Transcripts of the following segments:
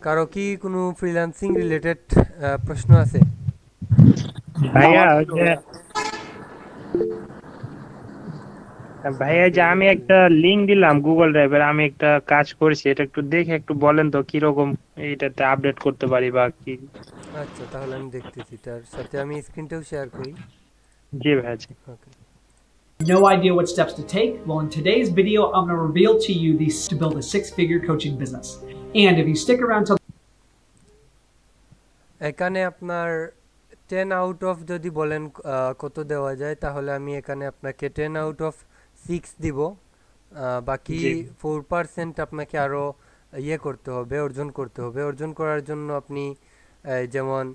কারো কি কোনো ফ্রিল্যান্সিং রিলেটেড প্রশ্ন আছে? ভাইয়া ওই যে ভাইয়া যে আমি একটা লিংক দিলাম গুগল ড্রাইভের, আমি একটা কাজ করেছি, এটা একটু দেখে একটু বলেন তো কিরকম এইটাতে আপডেট করতে পারি বা কি। আচ্ছা, তাহলে আমি দেখতেছি, তার সাথে আমি স্ক্রিনটাও শেয়ার করি। জি ভাইয়া জি। ওকে। No idea what steps to take? Well, in today's video, I'm going to reveal to you these to build a six-figure coaching business. And if you stick around till এখানে আপনার 10 আউট অফ যদি বলেন কত দেওয়া যায়, তাহলে আমি এখানে আপনাকে 10 আউট অফ 6 দিব। বাকি জি 4% আপনাকে আরও ইয়ে করতে হবে, অর্জন করতে হবে। অর্জন করার জন্য আপনি যেমন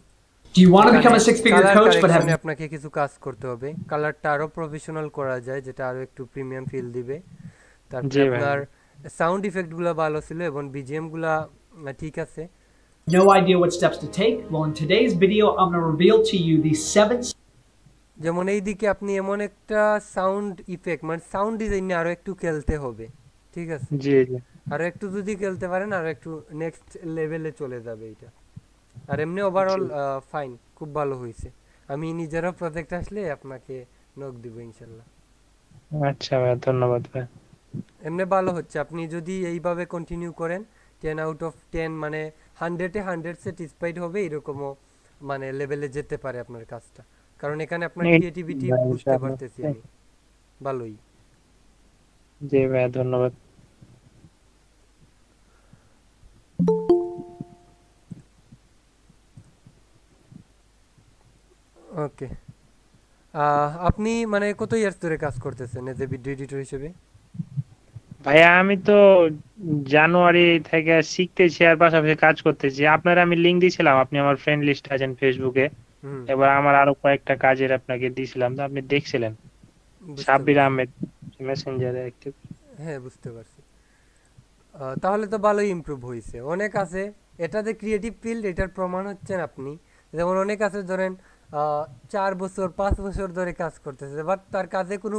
do you want to become এখানে a six-figure colour coach but have কারেকশনে আপনাকে কিছু কাজ করতে হবে। কালারটা আরও প্রফেশনাল করা যায়, যেটা আরও একটু প্রিমিয়াম ফিল দিবে। তারপরে জি ভাইয়া আপনার জি। সাউন্ড ইফেক্টগুলো ভালো ছিল এবং বিজিএমগুলো ঠিক আছে। no idea what steps to take? Well, in today's video, I'm going to reveal to you these 7 যেমন এই দিকে আপনি এমন একটা সাউন্ড ইফেক্ট, মানে সাউন্ড ডিজাইন নিয়ে আরও একটু খেলতে হবে, ঠিক আছে? জি জি আরও একটু যদি খেলতে পারেন আরও একটু নেক্সট লেভেলে চলে যাবে এটা। আর এমনি জি। ওভারঅল ফাইন, খুব ভালো হয়েছে। আমি নিজেরও প্রজেক্ট আসলে আপনাকে নক দিব ইনশাল্লাহ। আচ্ছা ভাইয়া ধন্যবাদ ভাইয়া। এমনি ভালো হচ্ছে, আপনি যদি এইভাবে কন্টিনিউ করেন 10 আউট অফ 10 মানে 100-এ 100 স্যাটিসফাইড হবে, এরকমও মানে লেভেলে যেতে পারে আপনার কাজটা। কারণ এখানে আপনার ক্রিয়েটিভিটি ভাইয়া বুঝতে ইনশাআল্লাহ। পারতেছি আমি ভালোই। জি ভাইয়া ধন্যবাদ। ওকে। আপনি মানে কত ইয়ার্স ধরে কাজ করতেছেন এজ এ ভিডিও এডিটর হিসেবে? ভাইয়া আমি তো জানুয়ারি থেকে শিখতেছি আর পাশাপাশি কাজ করতেছি। আপনার আমি লিংক দিয়েছিলাম, আপনি আমার ফ্রেন্ড লিস্ট আছেন ফেসবুকে। হুম, এবার আমার আরো কয়েকটা কাজের আপনাকে দিয়েছিলাম, তো আপনি দেখছিলেন। বুঝতে সাব্বির পারছি। আহমেদ মেসেঞ্জারে অ্যাক্টিভ। হ্যাঁ, বুঝতে পারছি। তাহলে তো ভালোই ইমপ্রুভ হয়েছে, অনেক আছে। এটা যে ক্রিয়েটিভ ফিল্ড, এটার প্রমাণ হচ্ছেন আপনি। যেমন অনেক আছে ধরেন 4 বছর 5 বছর ধরে কাজ করতেছে, বাট তার কাজে কোনো,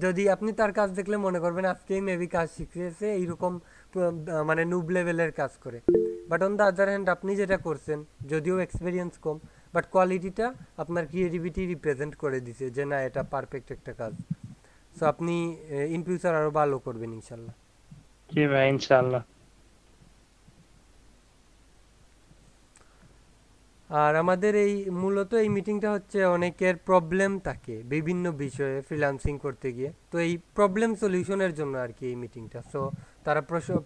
যদি আপনি তার কাজ দেখলে মনে করবেন আজকেই মেবি কাজ শিখেছে এইরকম, মানে নুব লেভেলের কাজ করে। But on the other hand আপনি যেটা করছেন, যদিও এক্সপিরিয়েন্স কম, বাট কোয়ালিটিটা আপনার ক্রিয়েটিভিটি রিপ্রেজেন্ট করে দিছে যে না, এটা পারফেক্ট একটা কাজ। সো আপনি ইন ফিউচার আরও ভালো করবেন ইনশাল্লাহ। জি ভাই ইনশাআল্লাহ। আর আমাদের এই মূলত এই মিটিংটা হচ্ছে, অনেকের প্রবলেম থাকে বিভিন্ন বিষয়ে ফ্রিল্যান্সিং করতে গিয়ে, তো এই প্রবলেম সলিউশনের জন্য আর কি এই মিটিংটা। সো তারা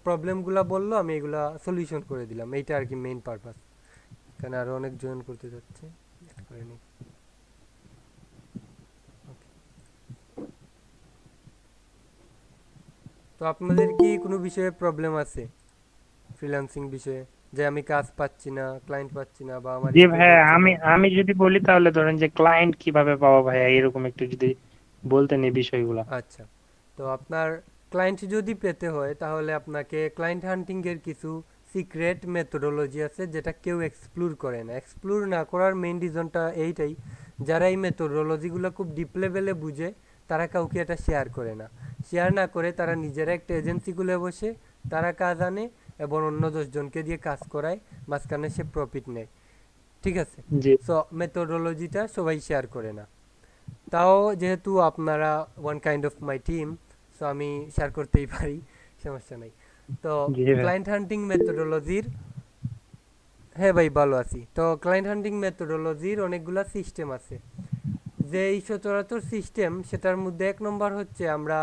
প্রবলেমগুলো বললো, আমি এগুলা সলিউশন করে দিলাম, এইটা আর কি মেইন পারপাস। এখানে আরও অনেক জয়েন করতে যাচ্ছে, করে নিই। তো আপনাদের কি কোনো বিষয়ে প্রবলেম আছে ফ্রিল্যান্সিং বিষয়ে, যে আমি কাজ পাচ্ছি না, ক্লায়েন্ট পাচ্ছি না, বা আমার জি ইমপ্রুভ ভাই হচ্ছে আমি না? আমি যদি বলি তাহলে ধরেন যে ক্লায়েন্ট কিভাবে পাবো ভাইয়া, এরকম একটু যদি বলতেন এই বিষয়গুলো। আচ্ছা, তো আপনার ক্লায়েন্ট যদি পেতে হয়, তাহলে আপনাকে ক্লায়েন্ট হান্টিংয়ের কিছু সিক্রেট মেথোডোলজি আছে, যেটা কেউ এক্সপ্লোর করে না। এক্সপ্লোর না করার মেইন রিজনটা এইটাই, যারা এই মেথোডোলজিগুলো খুব ডিপ লেভেলে বুঝে, তারা কাউকে এটা শেয়ার করে না। শেয়ার না করে তারা নিজেরা একটা এজেন্সি খুলে বসে, তারা কাজ আনে এবং অন্য 10 জনকে দিয়ে কাজ করায়, মাঝখানে সে প্রফিট নেয়, ঠিক আছে? জি সো মেথোডোলজিটা সবাই শেয়ার করে না। তাও যেহেতু আপনারা one kind of my team, so আমি শেয়ার করতেই পারি, সমস্যা নাই। তো জি ভাই। ক্লায়েন্ট হান্টিং মেথোডোলজির, হ্যাঁ ভাই ভালো আছি। তো ক্লায়েন্ট হান্টিং মেথোডোলজির অনেকগুলা সিস্টেম আছে। যে এই সচরাচর সিস্টেম, সেটার মধ্যে 1 নম্বর হচ্ছে আমরা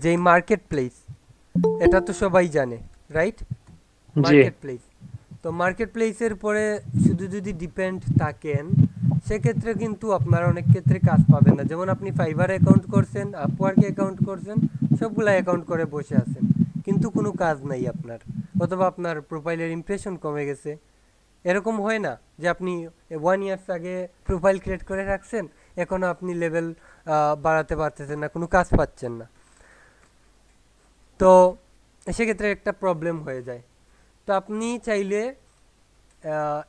যেই মার্কেট প্লেস, এটা তো সবাই জানে, রাইট? জি মার্কেট প্লেস। তো মার্কেট প্লেসের পরে শুধু যদি ডিপেন্ড থাকেন, সেক্ষেত্রে কিন্তু আপনারা অনেক ক্ষেত্রে কাজ পাবেন না। যেমন আপনি ফাইবার অ্যাকাউন্ট করছেন, আপওয়ার্কে অ্যাকাউন্ট করছেন, সবগুলা অ্যাকাউন্ট করে বসে আছেন, কিন্তু কোনো কাজ নাই আপনার, অথবা আপনার প্রোফাইলের ইমপ্রেশন কমে গেছে। এরকম হয় না যে আপনি 1 ইয়ার্স আগে প্রোফাইল ক্রিয়েট করে রাখছেন, এখনও আপনি লেভেল বাড়াতে পারতেছেন না, কোনো কাজ পাচ্ছেন না? তো সেক্ষেত্রে একটা প্রবলেম হয়ে যায়। তো আপনি চাইলে আহ,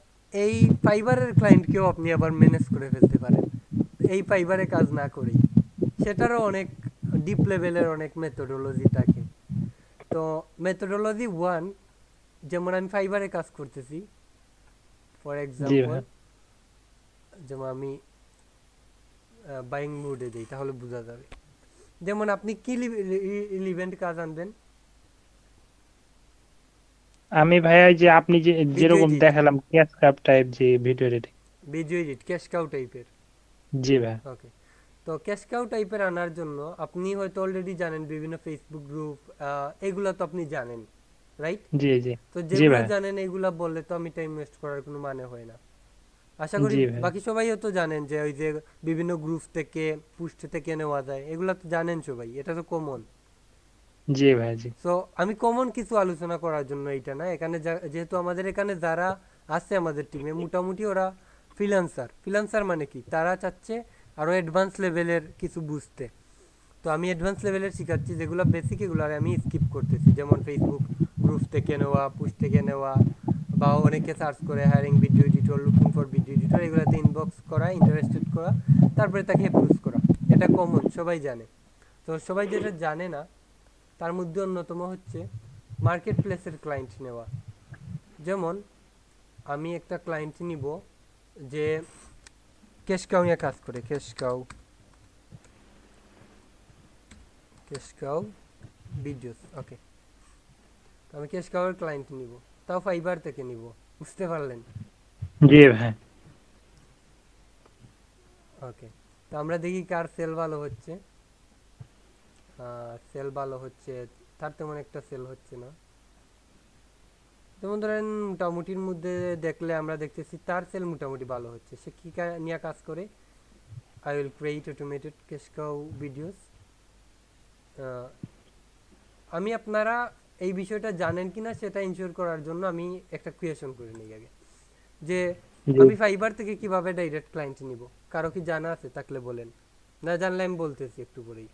এই ফাইবারের ক্লায়েন্টকেও আপনি আবার ম্যানেজ করে ফেলতে পারেন, এই ফাইবারে কাজ না করেই। সেটারও অনেক ডিপ লেভেলের অনেক মেথোডোলজি থাকে। তো মেথোডোলজি 1, যেমন আমি ফাইবারে কাজ করতেছি ফর জি এক্সাম্পল, ভাই। যেমন আমি বাইং মোডে দিই তাহলে বোঝা যাবে। যেমন আপনি কি রিলেভেন্ট কাজ আনবেন? আমি ভাইয়া যে আপনি ভিডিও যেরকম এডিট, দেখালাম ক্যাশ কাপ টাইপ যে video editing. Video edit cash cow টাইপের। জি ভাই। ওকে, তো ক্যাশ কাউ টাইপের আনার জন্য আপনি হয়তো অলরেডি জানেন বিভিন্ন ফেসবুক গ্রুপ, এগুলো তো আপনি জানেন, রাইট? জি জি। তো জি যেগুলো ভাই। জানেন এগুলা বললে তো আমি টাইম ওয়েস্ট করার কোনো মানে হয় না। আশা করি জি ভাই। বাকি সবাইও তো জানেন যে ওই যে বিভিন্ন গ্রুপ থেকে পোস্ট থেকে নেওয়া যায়, এগুলা তো জানেন সবাই, এটা তো কমন। জি ভাই। জি সো আমি কমন কিছু আলোচনা করার জন্য এইটা না, এখানে যেহেতু আমাদের এখানে যারা আছে আমাদের টিমে মোটামুটি ওরা ফ্রিল্যান্সার। ফ্রিল্যান্সার মানে কি, তারা চাচ্ছে আরও অ্যাডভান্স লেভেলের কিছু বুঝতে। তো আমি অ্যাডভান্স লেভেলের শেখাচ্ছি, যেগুলো বেসিক এগুলো আর আমি স্কিপ করতেছি। যেমন ফেসবুক গ্রুপ থেকে নেওয়া, পোস্ট থেকে নেওয়া, বা অনেকে সার্চ করে hiring video editor, looking for video editor, এগুলোতে ইনবক্স করা, ইন্টারেস্টেড করা, তারপরে তাকে অ্যাপ্রোচ করা। এটা কমন, সবাই জানে। তো সবাই যেটা জানে না তার মধ্যে অন্যতম হচ্ছে মার্কেট প্লেসের ক্লায়েন্ট নেওয়া। যেমন আমি একটা ক্লায়েন্ট নিব যে কেশকাউ নিয়ে কাজ করে, কেশকাউ ভিডিওস। ওকে, আমি কেশকাউয়ের ক্লায়েন্ট নিব, তাও ফাইবার থেকে নিব, বুঝতে পারলেন? জি ভাই। ওকে, তো আমরা দেখি কার সেল ভালো হচ্ছে। সেল ভালো হচ্ছে, তার তেমন একটা সেল হচ্ছে না। যেমন ধরেন মোটামুটির মধ্যে দেখলে আমরা দেখতেছি তার সেল মোটামুটি ভালো হচ্ছে। সে কী নিয়ে কাজ করে? I will create automated cash cow videos. আমি আপনারা এই বিষয়টা জানেন কিনা সেটা ইনশিওর করার জন্য আমি একটা ক্রিয়েশন করে নিই আগে, যে জি। আমি ফাইবার থেকে কিভাবে ডাইরেক্ট ক্লায়েন্ট নিব। কারো কি জানা আছে? থাকলে বলেন, না জানলে আমি বলতেছি একটু পরেই।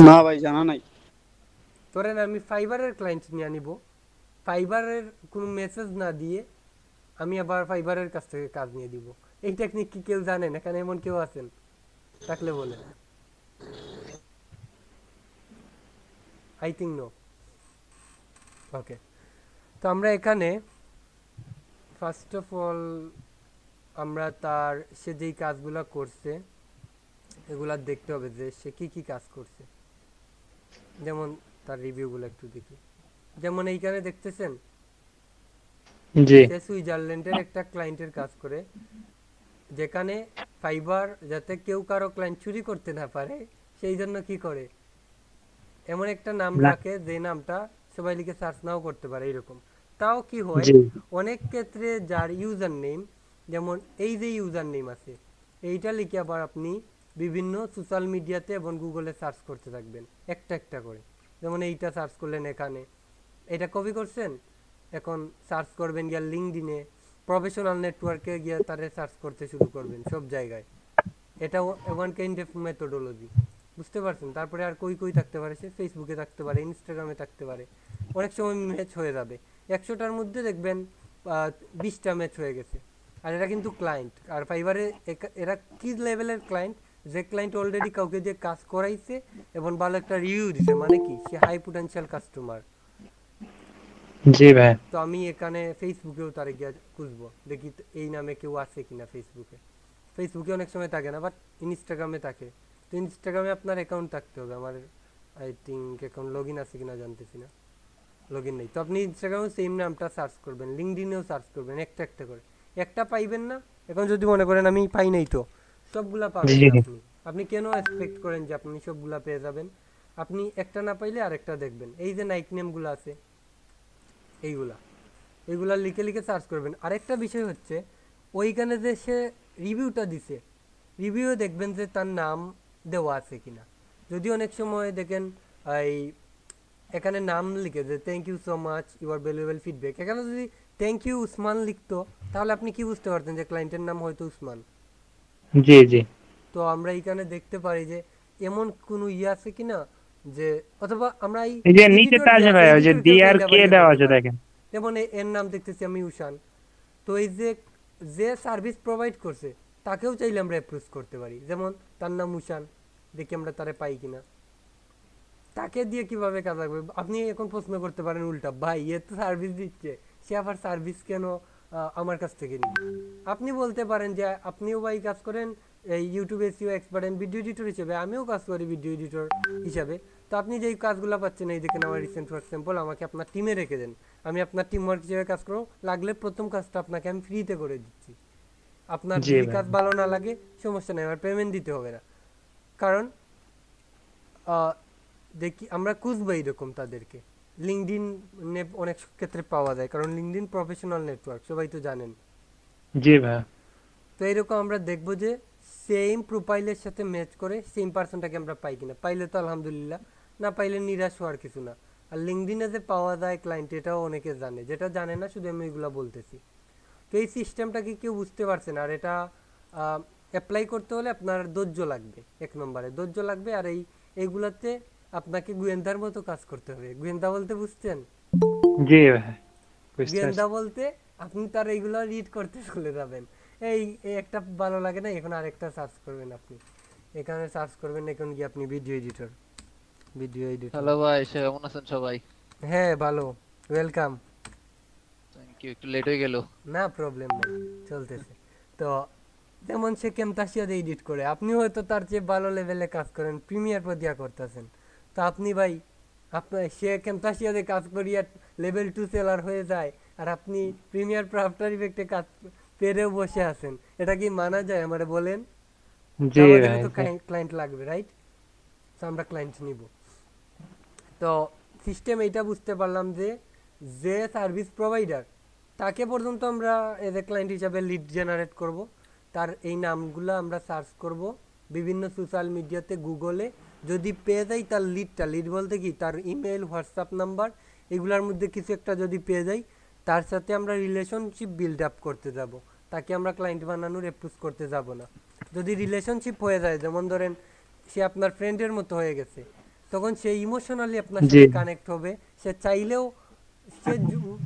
না ভাই জানা নাই। ধরেন আমি ফাইবারের ক্লায়েন্ট নিয়ে নিব, ফাইবারের কোনো মেসেজ না দিয়ে আমি আবার ফাইবারের কাছ থেকে কাজ নিয়ে দিব। এই টেকনিক কি কেউ জানেন? এখানে এমন কেউ আছেন? থাকলে বলেন। I think no. ওকে, তো আমরা এখানে ফার্স্ট অফ অল আমরা তার সে যেই কাজগুলো করছে এগুলা দেখতে হবে যে সে কি কি কাজ করছে। যেমন তার রিভিউগুলো একটু দেখি। যেমন এইখানে দেখতেছেন জি। সে সুইজারল্যান্ডের একটা ক্লায়েন্টের কাজ করে, যেখানে ফাইবার যাতে কেউ কারো ক্লায়েন্ট চুরি করতে না পারে সেই জন্য কি করে, এমন একটা নাম না। রাখে যে নামটা সবাই লিখে সার্চ নাও করতে পারে এরকম। তাও কি হয়, জি অনেক ক্ষেত্রে যার ইউজার নেম, যেমন এই যে ইউজার নেম আছে এইটা লিখে আবার আপনি বিভিন্ন সোশ্যাল মিডিয়াতে এবং গুগলে সার্চ করতে থাকবেন একটা একটা করে। যেমন এইটা সার্চ করলেন, এখানে এটা কপি করছেন, এখন সার্চ করবেন গিয়া লিঙ্কডিনে, প্রফেশনাল নেটওয়ার্কে গিয়ে তারে সার্চ করতে শুরু করবেন সব জায়গায়। এটা ওয়ান কাইন্ড অফ মেথোডোলজি, বুঝতে পারছেন? তারপরে আর কই কই থাকতে পারে, সে ফেসবুকে থাকতে পারে, ইনস্টাগ্রামে থাকতে পারে। অনেক সময় ম্যাচ হয়ে যাবে, 100টার মধ্যে দেখবেন 20টা ম্যাচ হয়ে গেছে। আর এরা কিন্তু ক্লায়েন্ট। আর ফাইবারে এরা কি লেভেলের ক্লায়েন্ট, যে ক্লায়েন্ট অলরেডি কাউকে দিয়ে কাজ করাইছে এবং ভালো একটা রিভিউ দিছে, মানে কি সে হাই পোটেনশিয়াল কাস্টমার। জি ভাই। তো আমি এখানে ফেসবুকেও তারে গিয়ে খুঁজবো, দেখি এই নামে কেউ আছে কিনা ফেসবুকে। ফেসবুকে অনেক সময় থাকে না, বাট ইনস্টাগ্রামে থাকে। তো ইনস্টাগ্রামে আপনার অ্যাকাউন্ট থাকতে হবে। আমার I think account log in আছে কিনা জানতেছি না, লগ ইন নেই। তো আপনি ইনস্টাগ্রামে সেম নামটা সার্চ করবেন, লিঙ্কডিনেও সার্চ করবেন একটা একটা করে। একটা পাইবেন না, এখন যদি মনে করেন আমি পাই নাই, তো সবগুলা পাবেন জি না আপনি। আপনি কেন এক্সপেক্ট করেন যে আপনি সবগুলা পেয়ে যাবেন? আপনি একটা না পাইলে আরেকটা দেখবেন। এই যে নাইক নেমগুলো আছে এইগুলা, এইগুলা লিখে লিখে সার্চ করবেন। আরেকটা বিষয় হচ্ছে ওইখানে যে সে রিভিউটা দিছে, রিভিউ দেখবেন যে তার নাম দেওয়া আছে কিনা। যদি অনেক সময় দেখেন এই এখানে নাম লিখে যে thank you so much your valuable feedback, এখানে যদি থ্যাংক ইউ উসমান লিখতো তাহলে আপনি কি বুঝতে পারতেন যে ক্লায়েন্টের নাম হয়তো উসমান। জি জি। তো আমরা এইখানে দেখতে পারি যে এমন কোনো ইয়ে আছে কিনা, যে অথবা আমরা এই এই যে এডিটর নিচেটা যে আছে আছে ভাই ওই যে এডিটরকেও ডিআর চাইলে কে আবার ইয়ে দেওয়া করতে আছে পারি। দেখেন। যেমন এর নাম দেখতেছি আমি উষান। তো এই যে যে সার্ভিস প্রোভাইড করছে তাকেও চাইলে আমরা অ্যাপ্রোচ করতে পারি, যেমন তার নাম উষান, দেখি আমরা তারে পাই কিনা। তাকে দিয়ে কিভাবে কাজ লাগবে? আপনি এখন প্রশ্ন করতে পারেন উল্টা, ভাই এ তো সার্ভিস দিচ্ছে, সে আবার সার্ভিস কেন আমার কাছ থেকে নিবে? আপনি বলতে পারেন যে আপনিও ভাই কাজ করেন এই YouTube SEO expert and video editor হিসেবে, আমিও কাজ করি ভিডিও এডিটর হিসাবে। তো আপনি যেই কাজগুলো পাচ্ছেন, এই দেখেন আমার রিসেন্ট ওয়ার্ক স্যাম্পল, আমাকে আপনার টিমে রেখে দেন, আমি আপনার টিম ওয়ার্ক হিসেবে কাজ করবো। লাগলে প্রথম কাজটা আপনাকে আমি ফ্রিতে করে দিচ্ছি। আপনার জি যদি ভাই। কাজ ভালো না লাগে সমস্যা নেই, আমার পেমেন্ট দিতে হবে না। কারণ আহ, দেখি আমরা খুঁজবো এইরকম তাদেরকে। লিঙ্কডিন অনেক ক্ষেত্রে পাওয়া যায়, কারণ লিঙ্কডিন প্রফেশনাল নেটওয়ার্ক, সবাই তো জানেন। জি ভাই। তো এরকম আমরা দেখবো যে সেম প্রোফাইলের সাথে ম্যাচ করে সেম পার্সনটাকে আমরা পাই কিনা। পাইলে তো আলহামদুলিল্লাহ, না পাইলে নিরাশ হওয়ার কিছু না। আর লিঙ্কডিনে যে পাওয়া যায় ক্লায়েন্ট, এটাও অনেকে জানে, যেটা জানে না শুধু আমি এগুলো বলতেছি। তো এই সিস্টেমটাকে কেউ বুঝতে পারছে না, আর এটা অ্যাপ্লাই করতে হলে আপনার ধৈর্য লাগবে, এক নম্বরে ধৈর্য লাগবে। আর এইগুলাতে আপনাকে গোয়েন্দার মতো কাজ করতে হবে। গোয়েন্দা বলতে বুঝছেন? জি ভাই, বুঝতে গোয়েন্দা পারছি। বলতে আপনি তার এইগুলো রিড করতে চলে যাবেন। এই একটা ভালো লাগে না, এখন আরেকটা সার্চ করবেন আপনি, এখানে সার্চ করবেন, এখন গিয়ে আপনি video editor, video editor. Hello ভাই, কেমন আছেন সবাই? হ্যাঁ ভালো, ওয়েলকাম। থ্যাংক ইউ, একটু লেট হয়ে গেল। না প্রবলেম নেই, চলতেছে। তো যেমন সে ক্যামতাসিয়া দিয়ে এডিট করে, আপনি হয়তো তার চেয়ে ভালো লেভেলে কাজ করেন, প্রিমিয়ার প্রো দিয়া করতেছেন। তো আপনি ভাই, আপনার সে ক্যামতাসিয়া দিয়ে কাজ করিয়া লেভেল 2 সেলার হয়ে যায়, আর আপনি প্রিমিয়ার প্রো আফটার ইফেক্টে কাজ পেরেও বসে আছেন, এটা কি মানা যায় আমারে বলেন? তো জি আমাদেরও ভাই। তো ক্লায়েন্ট লাগবে, রাইট? তো আমরা ক্লায়েন্ট নিব। তো সিস্টেম এইটা বুঝতে পারলাম যে যে সার্ভিস প্রোভাইডার, তাকে পর্যন্ত আমরা এজ এ ক্লায়েন্ট হিসাবে লিড জেনারেট করব। তার এই নামগুলো আমরা সার্চ করব বিভিন্ন সোশ্যাল মিডিয়াতে, গুগলে। যদি পেয়ে যাই তার লিডটা, লিড বলতে কি তার ইমেল, হোয়াটসঅ্যাপ নাম্বার, এগুলোর মধ্যে কিছু একটা যদি পেয়ে যাই, তার সাথে আমরা রিলেশনশিপ বিল্ড আপ করতে যাব। তাকে আমরা ক্লায়েন্ট বানানোর অ্যাপ্রুভ করতে যাব না। যদি রিলেশনশিপ হয়ে যায়, যেমন ধরেন সে আপনার ফ্রেন্ডের মতো হয়ে গেছে, তখন সে ইমোশনালি আপনার জি। সাথে কানেক্ট হবে। সে চাইলেও সে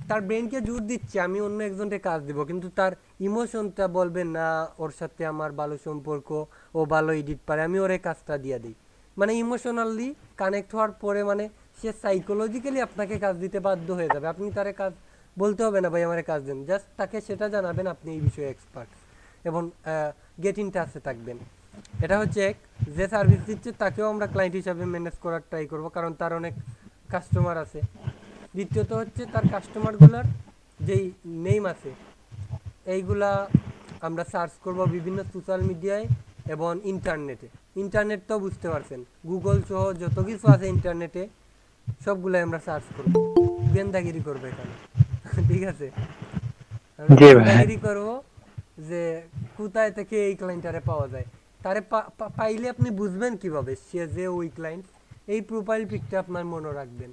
তার ব্রেনকে জোর দিচ্ছে আমি অন্য একজনকে কাজ দিব, কিন্তু তার ইমোশনটা বলবে না ওর সাথে আমার ভালো সম্পর্ক, ও ভালো এডিট পারে, আমি ওরে কাজটা দিয়ে দিই। মানে ইমোশনালি কানেক্ট হওয়ার পরে মানে সে সাইকোলজিক্যালি আপনাকে কাজ দিতে বাধ্য হয়ে যাবে। আপনি তারে কাজ বলতে হবে না ভাই আমারে কাজ দেন, জাস্ট তাকে সেটা জানাবেন আপনি এই বিষয়ে এক্সপার্ট, এবং গেট ইন টাচে থাকবেন। এটা হচ্ছে এক, যে সার্ভিস দিচ্ছে তাকেও আমরা ক্লায়েন্ট হিসাবে ম্যানেজ করার ট্রাই করব, কারণ তার অনেক কাস্টমার আছে। দ্বিতীয়ত হচ্ছে তার কাস্টমারগুলোর যেই নেম আছে, এইগুলা আমরা সার্চ করব বিভিন্ন সোশ্যাল মিডিয়ায় এবং ইন্টারনেটে। ইন্টারনেট তো বুঝতে পারছেন, গুগল সহ যত কিছু আছে ইন্টারনেটে, সবগুলাই আমরা সার্চ করব। গোয়েন্দাগিরি করবো এখানে ঠিক আছে? আমরা জি ভাই। গোয়েন্দাগিরি করব যে কোথায় থেকে এই ক্লায়েন্টারে পাওয়া যায়। তারে পাইলে আপনি বুঝবেন কিভাবে সে যে ওই ক্লায়েন্ট? এই প্রোফাইল পিকটা আপনার মনে রাখবেন।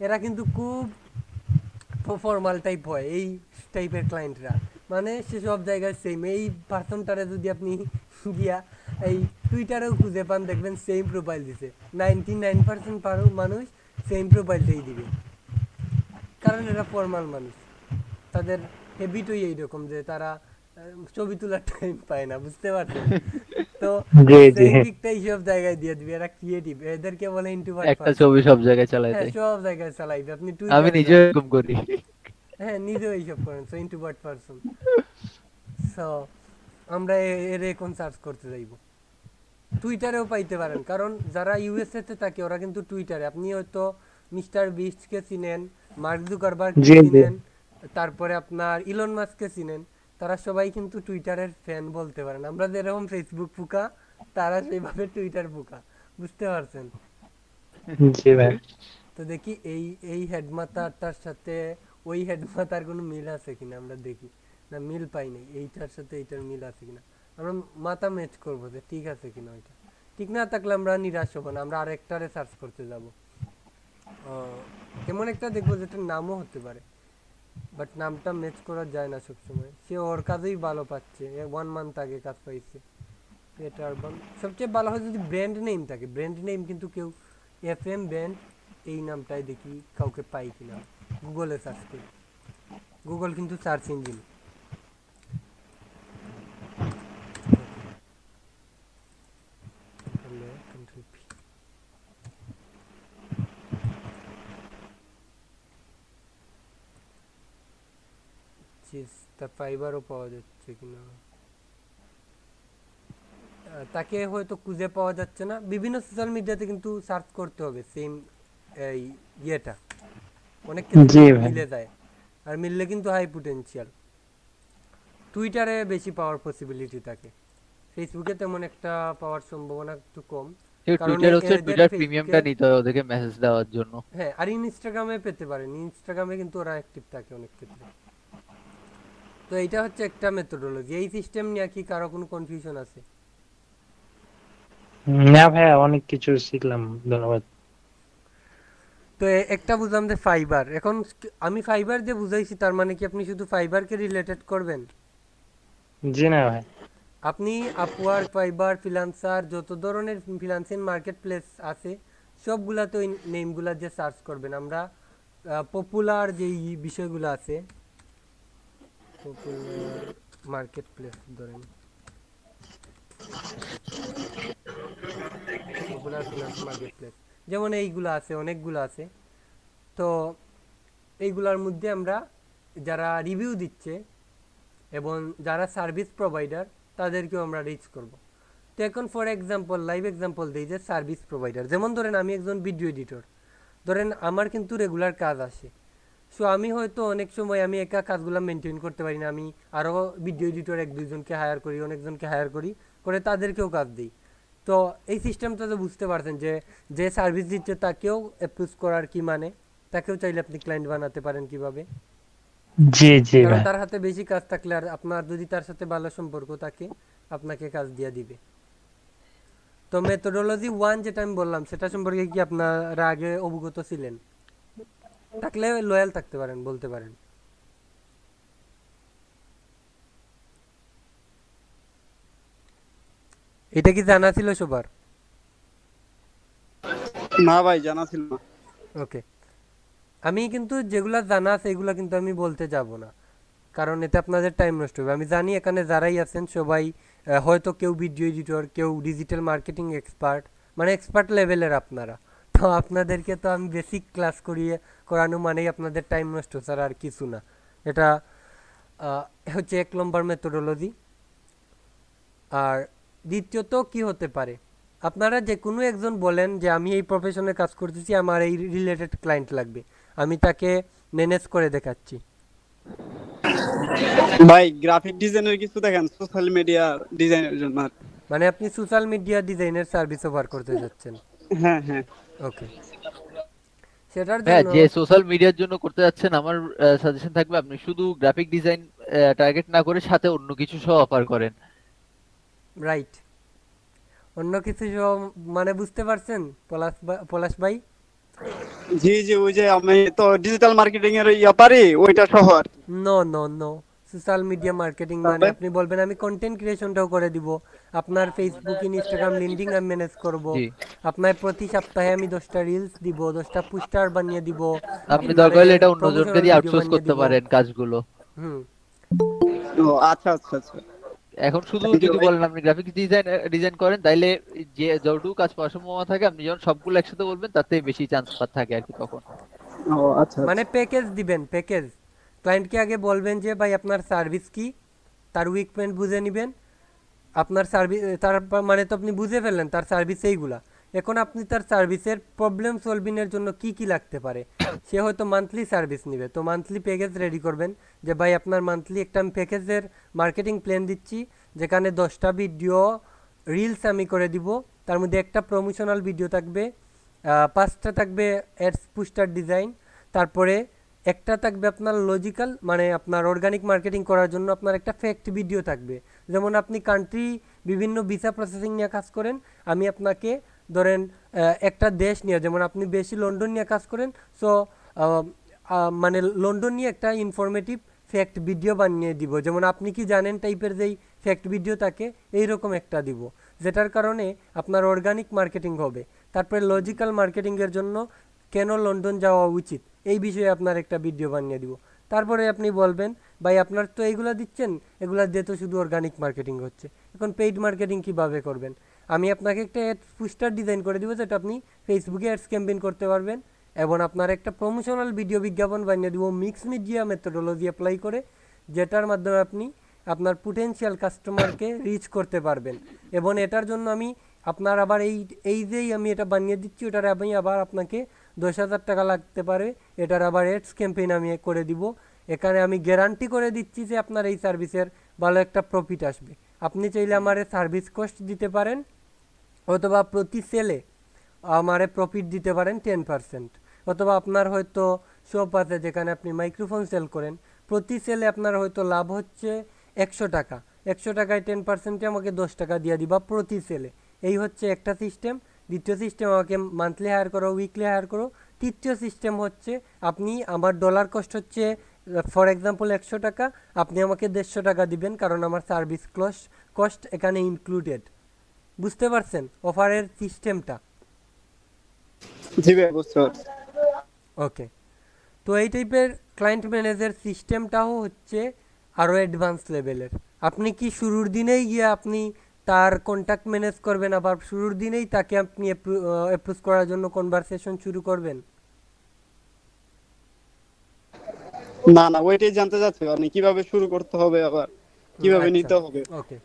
এরা কিন্তু খুব ফর্মাল টাইপ হয় এই টাইপের ক্লায়েন্টরা, মানে সে সব জায়গায় সেম। এই পার্সনটারে যদি আপনি গিয়া এই টুইটারেও খুঁজে পান, দেখবেন সেম প্রোফাইল দিছে, 99% মানুষ সেম প্রোফাইলটাই দিবে, কারণ এরা ফর্মাল মানুষ। তাদের হ্যাবিটই এইরকম যে তারা ছবি তোলার টাইম পায় না, বুঝতে পারছেন? তো জি জি। সেই দিকটাই সব জায়গায় দিয়ে দিবে, এরা ক্রিয়েটিভ, এদেরকে বলে ইন্ট্রোভার্ট একটা পার্সন। ছবি সব জায়গায় চালাই হ্যাঁ দেয়। সব জায়গায় চালাইবে, আপনি আমি টুইটারে নিজেও যান, এরকম করি। হ্যাঁ নিজেও এইসব করেন, সো ইন্ট্রোভার্ট পার্সন। সো আমরা এর এখন সার্চ করতে যাইব। টুইটারেও পাইতে পারেন, কারণ যারা ইউএসএ তে থাকে ওরা কিন্তু টুইটারে, আপনি হয়তো মিস্টার বিস্টকে চিনেন, মার্ক জুকারবার্গকে জি জি। চিনেন, তারপরে আপনার ইলন মাস্ককে চিনেন, তারা সবাই কিন্তু টুইটারের ফ্যান বলতে পারেন। আমরা যেরকম ফেসবুক ফুকা, তারা সেইভাবে টুইটার ফুকা, বুঝতে পারছেন? জি ভাই। তো দেখি এই এই হেডমাতারটার সাথে ওই হেডমাতার কোনো মিল আছে কিনা আমরা দেখি। না মিল পাই নাই, এইটার সাথে এইটার মিল আছে কিনা আমরা মাথা ম্যাচ করবো যে ঠিক আছে কিনা। ওইটা ঠিক না থাকলে আমরা নিরাশ হবো না, আমরা আরেকটারে সার্চ করতে যাব। এমন একটা দেখবো যেটার নামও হতে পারে, বাট নামটা ম্যাচ করা যায় না সবসময়। সে ওর কাজেই ভালো পাচ্ছে, 1 মান্থ আগে কাজ পাইছে। এটা আরবান সবচেয়ে ভালো হয় যদি ব্র্যান্ড নেম থাকে। ব্র্যান্ড নেম কিন্তু কেউ FM ব্র্যান্ড এই নামটাই দেখি কাউকে পাই কিনা, গুগলে সার্চ করি। গুগল কিন্তু সার্চ ইঞ্জিন। দিচ্ছি, তা ফাইবারও পাওয়া যাচ্ছে কিনা, তাকে হয়তো খুঁজে পাওয়া যাচ্ছে না। বিভিন্ন সোশ্যাল মিডিয়াতে কিন্তু সার্চ করতে হবে সেম এই ইয়েটা, অনেক ক্ষেত্রে জি কিন্তু ভাই। মিলে যায়, আর মিললে কিন্তু হাই পোটেনশিয়াল। টুইটারে বেশি পাওয়ার পসিবিলিটি থাকে, ফেসবুকে তেমন একটা পাওয়ার সম্ভাবনা একটু কম, কারণ টুইটার হচ্ছে এদের টুইটার প্রিমিয়ামটা ফেসবুকের, নিতে হয় ওদেরকে মেসেজ দেওয়ার জন্য। হ্যাঁ, আর ইনস্টাগ্রামে পেতে পারেন, ইনস্টাগ্রামে কিন্তু ওরা অ্যাক্টিভ থাকে অনেক ক্ষেত্রে। তো এইটা হচ্ছে একটা মেথোডোলজি। এই সিস্টেম নিয়ে কি কারো কোনো কনফিউশন আছে? না ভাইয়া, অনেক কিছু শিখলাম, ধন্যবাদ। তো একটা বুঝলাম যে ফাইবার, এখন আমি ফাইবার দিয়ে বুঝাইছি, তার মানে কি আপনি শুধু ফাইবারকে রিলেটেড করবেন? জি না ভাই। আপনি আপওয়ার্ক, ফাইবার, ফ্রিল্যান্সার, যত ধরনের ফ্রিল্যান্সিং মার্কেট প্লেস আছে সবগুলাতে ওই নেমগুলা দিয়ে সার্চ করবেন। আমরা পপুলার যেই বিষয়গুলো আছে, পপুলার মার্কেট প্লেস ধরেন, পপুলার ফ্রিল্যান্স মার্কেট প্লেস, যেমন এইগুলো আছে, অনেকগুলো আছে। তো এইগুলার মধ্যে আমরা যারা রিভিউ দিচ্ছে এবং যারা সার্ভিস প্রোভাইডার তাদেরকেও আমরা রিচ করব। তো এখন ফর এক্সাম্পল, লাইভ এক্সাম্পল দিই যে সার্ভিস প্রোভাইডার, যেমন ধরেন আমি একজন ভিডিও এডিটর, ধরেন আমার কিন্তু রেগুলার কাজ আসে। সো আমি হয়তো অনেক সময় আমি একা কাজগুলো মেনটেন করতে পারি না, আমি আরও ভিডিও এডিটর এক দুইজনকে হায়ার করি, অনেকজনকে হায়ার করি, করে তাদেরকেও কাজ দিই। তো এই সিস্টেমটা তো বুঝতে পারছেন যে যে সার্ভিস দিচ্ছে তাকেও অ্যাপ্রুভ করার কি মানে, তাকেও চাইলে আপনি ক্লায়েন্ট বানাতে পারেন কিভাবে, জি জি কারণ ভাই। তার হাতে বেশি কাজ থাকলে আর আপনার যদি তার সাথে ভালো সম্পর্ক থাকে আপনাকে কাজ দিয়ে দিবে। তো মেথোডোলজি 1 যেটা আমি বললাম সেটা সম্পর্কে কি আপনারা আগে অবগত ছিলেন? থাকলে লয়াল থাকতে পারেন, বলতে পারেন। এটা কি জানা ছিল সবার? না ভাই, জানা ছিল না। ওকে, আমি কিন্তু যেগুলা জানা আছে এগুলা কিন্তু আমি বলতে যাব না, কারণ এতে আপনাদের টাইম নষ্ট হবে। আমি জানি এখানে যারাই আছেন সবাই হয়তো কেউ ভিডিও এডিটর, কেউ ডিজিটাল মার্কেটিং এক্সপার্ট, মানে এক্সপার্ট লেভেলের আপনারা। তো আপনাদেরকে তো আমি বেসিক ক্লাস করানো মানেই আপনাদের টাইম নষ্ট স্যার, আর কিছু না। এটা হচ্ছে 1 নম্বর মেথোডোলজি। আর দ্বিতীয়ত কি হতে পারে, আপনারা যে কোনো একজন বলেন যে আমি এই প্রফেশনে কাজ করতেছি, আমার এই রিলেটেড ক্লায়েন্ট লাগবে, আমি তাকে ম্যানেজ করে দেখাচ্ছি। ভাই গ্রাফিক ডিজাইনের কিছু দেখেন, সোশ্যাল মিডিয়া ডিজাইনের জন্য আর কি। মানে আপনি সোশ্যাল মিডিয়া ডিজাইনের সার্ভিস অফার করতে যাচ্ছেন? হ্যাঁ হ্যাঁ। ওকে, সেটার হ্যাঁ, জন্য যে সোশ্যাল মিডিয়ার জন্য করতে যাচ্ছেন, আমার সাজেশন থাকবে আপনি শুধু গ্রাফিক ডিজাইন টার্গেট না করে সাথে অন্য কিছু সহ অফার করেন। রাইট, অন্য কিছু মানে বুঝতে পারছেন পলাশ ভাই? জি জি, ওই যে আমি তো ডিজিটাল মার্কেটিং এর ইয়া পারি, ওইটা সহ আর কি। No no no, social media marketing মানে তারপরে? আপনি বলবেন আমি কন্টেন্ট ক্রিয়েশনটাও করে দিব, আপনার ফেসবুক, ইনস্টাগ্রাম লিংকডিন আমি ম্যানেজ করব, জি, আপনার প্রতি সপ্তাহে আমি 10টা রিলস দিব, 10টা পোস্টার বানিয়ে দিব, আপনি দরকার হলে এটা অন্যজনকে প্রমোশনাল দিয়ে ভিডিও আউটসোর্স বানিয়ে করতে দিব। পারেন কাজগুলো। হুম, ও আচ্ছা আচ্ছা আচ্ছা। এখন শুধু Thank you যদি ভাই। বলেন আপনি গ্রাফিক্স ডিজাইন করেন, তাইলে যে যতটুকু কাজ পাওয়ার সম্ভাবনা থাকে আপনি যখন সবগুলো একসাথে বলবেন তাতে বেশি চান্স থাকে আর কি তখন। ও আচ্ছা মানে আচ্ছা। প্যাকেজ দিবেন, প্যাকেজ ক্লায়েন্টকে আগে বলবেন যে ভাই আপনার সার্ভিস কি, তার উইক পয়েন্ট বুঝে নেবেন, আপনার সার্ভিস, তার মানে তো আপনি বুঝে ফেললেন তার সার্ভিস এইগুলা। এখন আপনি তার সার্ভিসের প্রবলেম সলভিংয়ের জন্য কি কি লাগতে পারে, সে হয়তো মান্থলি সার্ভিস নেবে, তো মান্থলি প্যাকেজ রেডি করবেন যে ভাই আপনার মান্থলি একটা আমি প্যাকেজের মার্কেটিং প্ল্যান দিচ্ছি, যেখানে 10টা ভিডিও রিলস আমি করে দিব, তার মধ্যে একটা প্রমোশনাল ভিডিও থাকবে, 5টা থাকবে অ্যাডস পোস্টার ডিজাইন, তারপরে একটা থাকবে আপনার লজিক্যাল, মানে আপনার অর্গানিক মার্কেটিং করার জন্য আপনার একটা ফ্যাক্ট ভিডিও থাকবে। যেমন আপনি কান্ট্রি বিভিন্ন ভিসা প্রসেসিং নিয়ে কাজ করেন, আমি আপনাকে ধরেন একটা দেশ নিয়ে, যেমন আপনি বেশি লন্ডন নিয়ে কাজ করেন, সো মানে লন্ডন নিয়ে একটা ইনফরমেটিভ ফ্যাক্ট ভিডিও বানিয়ে দিব, যেমন আপনি কি জানেন টাইপের যেই ফ্যাক্ট ভিডিও থাকে এইরকম একটা দিব, যেটার কারণে আপনার অর্গানিক মার্কেটিং হবে। তারপরে লজিক্যাল মার্কেটিংয়ের জন্য কেন লন্ডন যাওয়া উচিত এই বিষয়ে আপনার একটা ভিডিও বানিয়ে দিব। তারপরে আপনি বলবেন ভাই আপনার তো এইগুলা দিচ্ছেন, এগুলা দিয়ে তো শুধু অর্গানিক মার্কেটিং হচ্ছে, এখন পেইড মার্কেটিং কিভাবে করবেন, আমি আপনাকে একটা অ্যাড পোস্টার ডিজাইন করে দিব, যেটা আপনি ফেসবুকে অ্যাডস ক্যাম্পেইন করতে পারবেন, এবং আপনার একটা প্রমোশনাল ভিডিও বিজ্ঞাপন বানিয়ে দিব মিক্স মিডিয়া মেথোডোলজি অ্যাপ্লাই করে, যেটার মাধ্যমে আপনি আপনার পোটেনশিয়াল কাস্টমারকে রিচ করতে পারবেন। এবং এটার জন্য আমি আপনার আবার এই যেই আমি এটা বানিয়ে দিচ্ছি, ওটার আমি আবার আপনাকে 10,000 টাকা লাগতে পারে, এটার আবার এডস ক্যাম্পেইন আমি করে দিব। এখানে আমি গ্যারান্টি করে দিচ্ছি যে আপনার এই সার্ভিসের ভালো একটা প্রফিট আসবে। আপনি চাইলে আমার সার্ভিস কস্ট দিতে পারেন, অথবা প্রতি সেলে আমারে প্রফিট দিতে পারেন 10%, অথবা আপনার হয়তো শপ আছে যেখানে আপনি মাইক্রোফোন সেল করেন, প্রতি সেলে আপনার হয়তো লাভ হচ্ছে 100 টাকা, 100 টাকায় 10%-এ আমাকে 10 টাকা দিয়ে দিবা প্রতি সেলে। এই হচ্ছে একটা সিস্টেম। দ্বিতীয় সিস্টেম, আমাকে মান্থলি হায়ার করো, উইকলি হায়ার করো। তৃতীয় সিস্টেম হচ্ছে আপনি আমার ডলার কস্ট হচ্ছে ফর এক্সাম্পল 100 টাকা, আপনি আমাকে 150 টাকা দিবেন, কারণ আমার সার্ভিস কস্ট এখানে ইনক্লুডেড। বুঝতে পারছেন অফারের সিস্টেমটা? জি ভাই বুঝতে পারছি। ওকে, তো এই টাইপের ক্লায়েন্ট ম্যানেজার সিস্টেমটাও হচ্ছে আরও অ্যাডভান্স লেভেলের। আপনি কি শুরুর দিনেই গিয়ে আপনি তার কন্ট্যাক্ট ম্যানেজ করবেন, আবার শুরুর দিনেই তাকে আপনি অ্যাপ্রোচ করার জন্য কনভারসেশন শুরু করবেন? না না, ওইটাই জানতে চাচ্ছি মানে কিভাবে শুরু করতে হবে, আবার কিভাবে আচ্ছা, নিতে হবে। ওকে।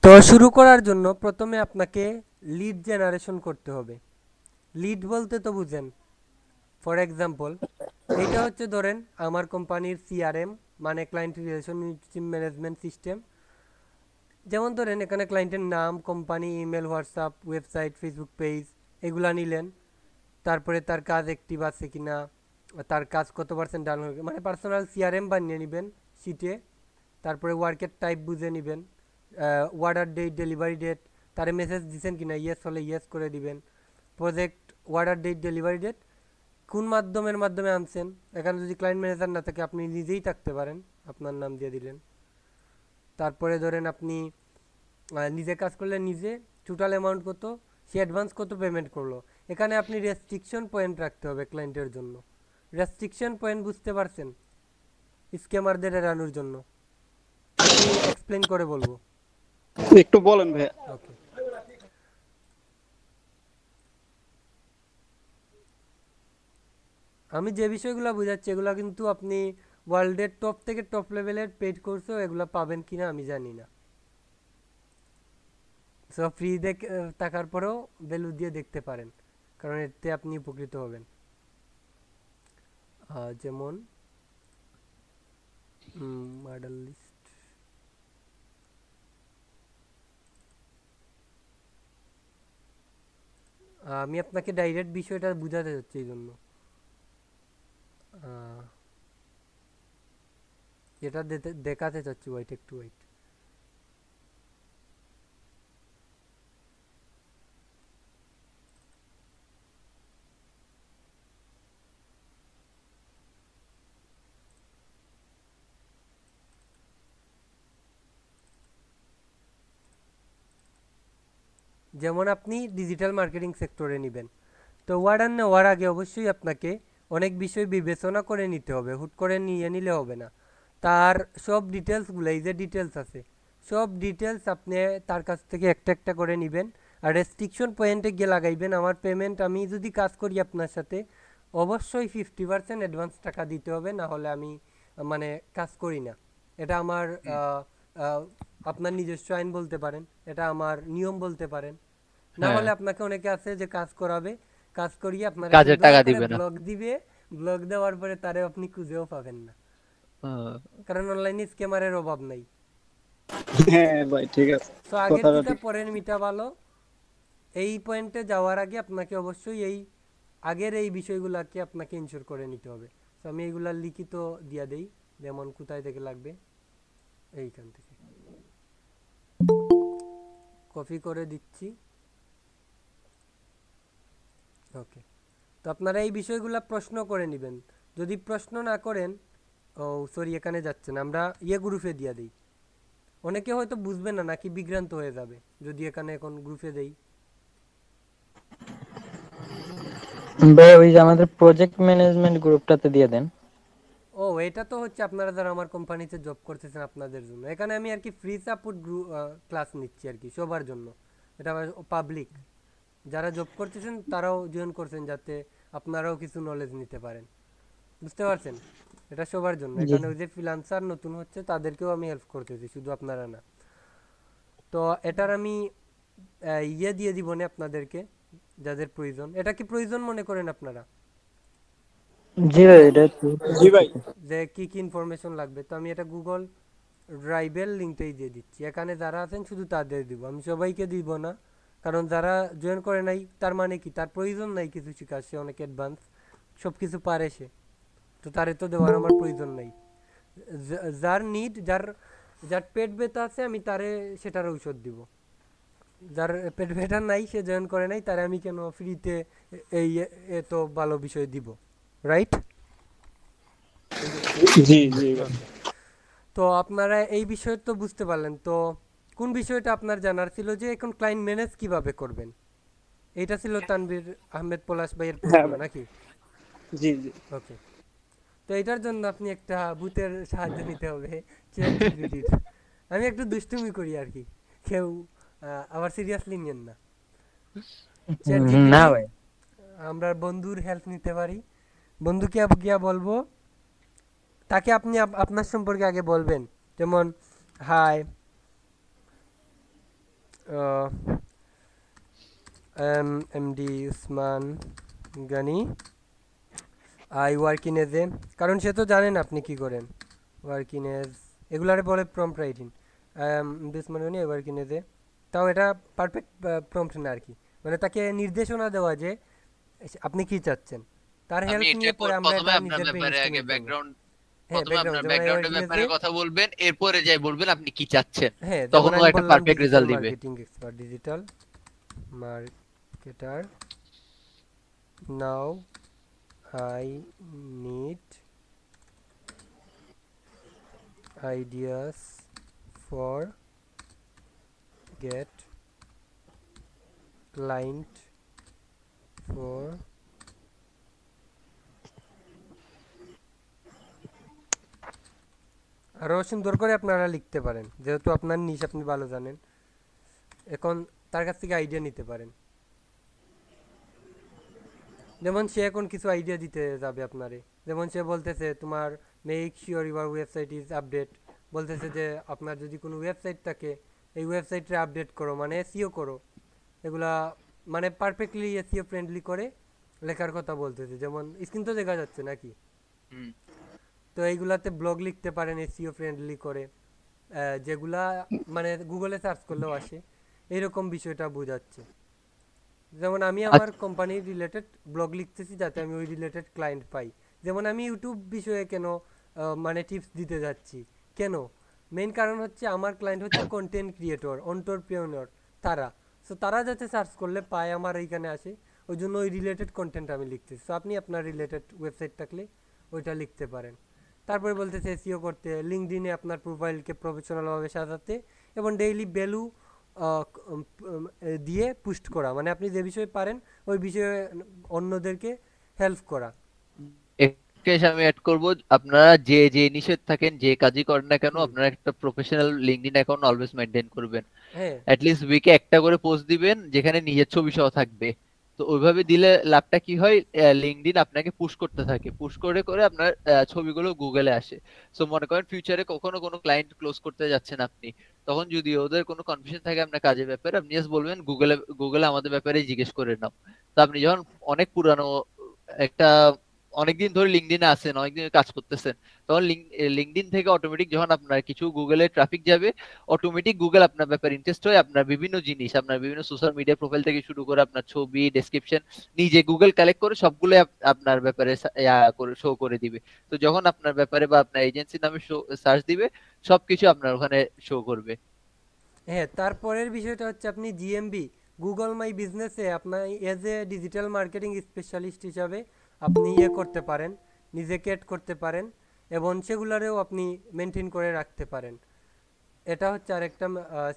তো শুরু করার জন্য প্রথমে আপনাকে লিড জেনারেশন করতে হবে। লিড বলতে তো বুঝেন, ফর এক্সাম্পল এইটা হচ্ছে ধরেন আমার কোম্পানির সিআরএম, মানে ক্লায়েন্ট রিলেশনশিপ ম্যানেজমেন্ট সিস্টেম। যেমন ধরেন এখানে ক্লায়েন্টের নাম, company, email, WhatsApp, website, Facebook page এগুলা নিলেন। তারপরে তার কাজ অ্যাক্টিভ আছে কিনা, তার কাজ কত পার্সেন্ট ডাউন হয়ে, মানে পার্সোনাল সিআরএম বানিয়ে নেবেন শিটে। তারপরে ওয়ার্কের টাইপ বুঝে নেবেন, অর্ডার ডেট, ডেলিভারি ডেট, তারে মেসেজ দিচ্ছেন কিনা, ইয়েস হলে ইয়েস করে দিবেন। Project, order date, delivery date, কোন মাধ্যমে আনছেন। এখানে যদি ক্লায়েন্ট ম্যানেজার না থাকে আপনি নিজেই থাকতে পারেন, আপনার নাম দিয়ে দিলেন। তারপরে ধরেন আপনি নিজে কাজ করলে নিজে, টোটাল অ্যামাউন্ট কত, সে অ্যাডভান্স কত পেমেন্ট করলো। এখানে আপনি রেস্ট্রিকশন পয়েন্ট রাখতে হবে ক্লায়েন্টের জন্য। রেস্ট্রিকশন পয়েন্ট বুঝতে পারছেন? স্ক্যামারদের এড়ানোর জন্য এক্সপ্লেন করে বলবো। একটু বলেন ভাইয়া। ওকে, আমি যে বিষয়গুলো বুঝাচ্ছি এগুলো কিন্তু আপনি ওয়ার্ল্ডের টপ থেকে টপ লেভেলের পেড কোর্সও এগুলো পাবেন কিনা আমি জানি না। সো ফ্রি থাকার পরেও ভ্যালু দিয়ে দেখতে পারেন, কারণ এতে আপনি উপকৃত হবেন। যেমন মডেল লিস্ট, আমি আপনাকে ডাইরেক্ট বিষয়টা বুঝাতে চাচ্ছি, এই জন্য এটা দেখাতে চাচ্ছি। ওয়েট, একটু ওয়েট। যেমন আপনি ডিজিটাল মার্কেটিং সেক্টরে নেবেন, তো অর্ডার নেওয়ার আগে অবশ্যই আপনাকে অনেক বিষয় বিবেচনা করে নিতে হবে, হুট করে নিয়ে নিলে হবে না। তার সব ডিটেলসগুলো, এই যে ডিটেলস আছে, সব ডিটেলস আপনি তার কাছ থেকে একটা একটা করে নেবেন। আর রেস্ট্রিকশন পয়েন্টে গিয়ে লাগাইবেন, আমার পেমেন্ট, আমি যদি কাজ করি আপনার সাথে অবশ্যই 50% অ্যাডভান্স টাকা দিতে হবে, না হলে আমি মানে কাজ করি না। এটা আমার আপনার নিজস্ব আইন বলতে পারেন, এটা আমার নিয়ম বলতে পারেন। না হলে আপনাকে অনেকে আছে যে কাজ করাবে, কাজ করিয়ে আপনার কাজের টাকা দিবে না, ব্লগ দিবে, ব্লগ দেওয়ার পরে তারে আপনি খুঁজেও পাবেন না, কারণ অনলাইনে স্ক্যামারের অভাব নাই। হ্যাঁ ভাই ঠিক আছে, তো আগের থেকে পরের মিটা ভালো। এই পয়েন্টে যাওয়ার আগে আপনাকে অবশ্যই এই আগের এই বিষয়গুলোকে আপনাকে ইনশিওর করে নিতে হবে। তো আমি এইগুলা লিখিত দিয়া দেই, যেমন কোথায় থেকে লাগবে, এইখান থেকে কপি করে দিচ্ছি। ওকে, তো আপনারা এই বিষয়গুলো প্রশ্ন করে নেবেন। যদি প্রশ্ন না করেন, ও সরি এখানে যাচ্ছে না, আমরা গ্রুপে দিয়ে দিই। অনেকে হয়তো বুঝবে না, নাকি বিভ্রান্ত হয়ে যাবে যদি এখানে এখন গ্রুপে দেই। ভাই ওই যে আমাদের প্রজেক্ট ম্যানেজমেন্ট গ্রুপটাতে দিয়ে দেন। ও এটা তো হচ্ছে আপনারা যারা আমার কোম্পানিতে জব করতেছেন আপনাদের জন্য। এখানে আমি আর কি ফ্রি সাপোর্ট ক্লাস নিচ্ছি আর কি সবার জন্য, এটা পাবলিক। যারা জব করতেছেন তারাও জয়েন করছেন যাতে আপনারাও কিছু নলেজ নিতে পারেন। বুঝতে পারছেন? এটা সবার জন্য। জি। এখানে ওই যে ফ্রিল্যান্সার নতুন হচ্ছে তাদেরকেও আমি হেল্প করতেছি, শুধু আপনারা না। তো এটার আমি ইয়ে দিয়ে দিব না আপনাদেরকে, যাদের প্রয়োজন। এটা কি প্রয়োজন মনে করেন আপনারা জি ভাই, এটা তো জি ভাই। যে কি কি ইনফরমেশন লাগবে? তো আমি এটা গুগল ড্রাইভের লিঙ্কটাই দিয়ে দিচ্ছি। এখানে যারা আছেন শুধু তাদের দিব, আমি সবাইকে দিব না। কারণ যারা জয়েন করে নাই তার মানে কি তার প্রয়োজন নাই কিছু শেখার, সে অনেক অ্যাডভান্স, সব কিছু পারে সে, তো তারে তো দেওয়ার আমার প্রয়োজন নাই। যার নিড, যার যার পেট ব্যথা আছে আমি তারে সেটার ঔষধ দিব। যার পেট ব্যথা নাই, সে জয়েন করে নাই, তারে আমি কেন ফ্রিতে এই এত ভালো বিষয় দিব, রাইট? জি জি ভাই। তো আপনারা এই বিষয় তো বুঝতে পারলেন। তো কোন বিষয়টা আপনার জানার ছিল যে এখন ক্লায়েন্ট ম্যানেজ কিভাবে করবেন, এটা ছিল তানভীর আহমেদ পলাশ ভাইয়ের হ্যাঁ প্রশ্ন ভাই। নাকি? জি জি। ওকে। তো এটার জন্য আপনি একটা ভূতের সাহায্য নিতে হবে, চ্যাট জিপিটির। আমি একটু দুষ্টুমি করি আর কি, কেউ আবার সিরিয়াসলি নিয়েন না। চ্যাট না জিপিটি, ভাই। আমরা বন্ধুর হেল্প নিতে পারি। বন্ধুকে গিয়া বলবো, তাকে আপনি আপনার সম্পর্কে আগে বলবেন, যেমন hi, MD Usman Gani, I working as a, কারণ সে তো জানেন আপনি কি করেন, ওয়ার্কিং এজ, এগুলারে বলে prompt writing. Usman Gani, I working as a, তাও এটা পারফেক্ট প্রম্পট না আর কি, মানে তাকে নির্দেশনা দেওয়া যে আপনি কি চাচ্ছেন, তার আমি হেল্প এটা নিয়ে পরে আমরা প্রথমে এটা আপনার নিজের ব্যাপারে আগে ব্রেইনস্টর্মিং করব। ব্যাকগ্রাউন্ড, হ্যাঁ, প্রথমে ব্যাকগ্রাউন্ড আপনার যেমন আই ব্যাকগ্রাউন্ডের ওয়ার্কিং এজ ব্যাপারে এ, কথা বলবেন, এরপরে যাই বলবেন আপনি কি চাচ্ছেন, হ্যাঁ, যেমন তখন ও আমি একটা বললাম পারফেক্ট ডিজিটাল রেজাল্ট দিবে। Marketing expert, digital marketer, now I need ideas for get client for আরও সুন্দর করে আপনারা লিখতে পারেন, যেহেতু আপনার নিশ আপনি ভালো জানেন। এখন তার কাছ থেকে আইডিয়া নিতে পারেন, যেমন সে এখন কিছু আইডিয়া দিতে যাবে আপনারে। যেমন সে বলতেছে তোমার make sure your website is update, বলতেছে যে আপনার যদি কোনো ওয়েবসাইট থাকে এই ওয়েবসাইটে আপডেট করো, মানে এসইও করো, এগুলা মানে পারফেক্টলি এসইও ফ্রেন্ডলি করে লেখার কথা বলতেছে। যেমন স্ক্রিন তো দেখা যাচ্ছে নাকি, হুম। তো এইগুলাতে ব্লগ লিখতে পারেন এসইও ফ্রেন্ডলি করে, যেগুলা মানে গুগলে সার্চ করলেও আসে, এইরকম বিষয়টা বোঝাচ্ছে। যেমন আমি আমার কোম্পানির রিলেটেড ব্লগ লিখতেছি যাতে আমি ওই রিলেটেড ক্লায়েন্ট পাই। যেমন আমি ইউটিউব বিষয়ে কেন মানে টিপস দিতে যাচ্ছি, কেন মেইন কারণ হচ্ছে আমার ক্লায়েন্ট হচ্ছে কন্টেন্ট ক্রিয়েটর, এন্টারপ্রেনিউর, তারা, সো তারা যাতে সার্চ করলে পায় আমার এইখানে আসে, ওই জন্য ওই রিলেটেড কন্টেন্ট আমি লিখতেছি। সো আপনি আপনার রিলেটেড ওয়েবসাইট থাকলে ওইটা লিখতে পারেন। তারপরে বলতেছে এসইও করতে, লিঙ্কডইনে আপনার প্রোফাইলকে প্রফেশনালভাবে সাজাতে এবং ডেইলি ভ্যালু দিয়ে পুস্ট করা, মানে আপনি যে বিষয়ে পারেন ওই বিষয়ে অন্যদেরকে হেল্প করা। একটা আমি অ্যাড করব, আপনারা যে যে নিষেধ থাকেন, যে কাজই করেন না কেন, আপনারা একটা professional LinkedIn account always maintain করবেন। হ্যাঁ, অ্যাট লিস্ট উইকে একটা করে পোস্ট দিবেন যেখানে নিজের ছবি সহ থাকবে। তো ওইভাবে দিলে লাভটা কি হয়, লিংকডইন আপনাকে পুশ করতে থাকে, পুশ করে করে আপনার ছবিগুলো গুগলে আসে। সো মনে করেন ফিউচারে কখনো কোনো ক্লায়েন্ট ক্লোজ করতে যাচ্ছেন আপনি, তখন যদি ওদের কোনো কনফিউশন থাকে আপনার কাজের ব্যাপারে, আপনি জাস্ট বলবেন গুগলে গুগলে আমাদের ব্যাপারে জিজ্ঞেস করে নাও। তো আপনি যখন অনেক পুরানো একটা, অনেকদিন ধরে লিঙ্কডইনে আছেন, অনেকদিন কাজ করতেছেন, তখন লিঙ্কডইন থেকে অটোমেটিক যখন আপনার কিছু গুগলে ট্রাফিক যাবে, অটোমেটিক গুগল আপনার ব্যাপারে ইন্টারেস্ট হয়ে আপনার বিভিন্ন জিনিস, আপনার বিভিন্ন সোশ্যাল মিডিয়া প্রোফাইল থেকে শুরু করে আপনার ছবি, ডেসক্রিপশন, নিজে গুগল কালেক্ট করে সবগুলো আপনার ব্যাপারে করে শো করে দিবে। তো যখন আপনার ব্যাপারে বা আপনার এজেন্সি নামে সার্চ দিবে, সবকিছু আপনার ওখানে শো করবে। হ্যাঁ, তারপরের বিষয়টা হচ্ছে আপনি জিএমবি গুগল মাই বিজনেসে আপনার as a digital marketing specialist হিসাবে আপনি ইয়ে করতে পারেন, নিজেকে অ্যাড করতে পারেন এবং সেগুলারেও আপনি মেনটেন করে রাখতে পারেন। এটা হচ্ছে আরেকটা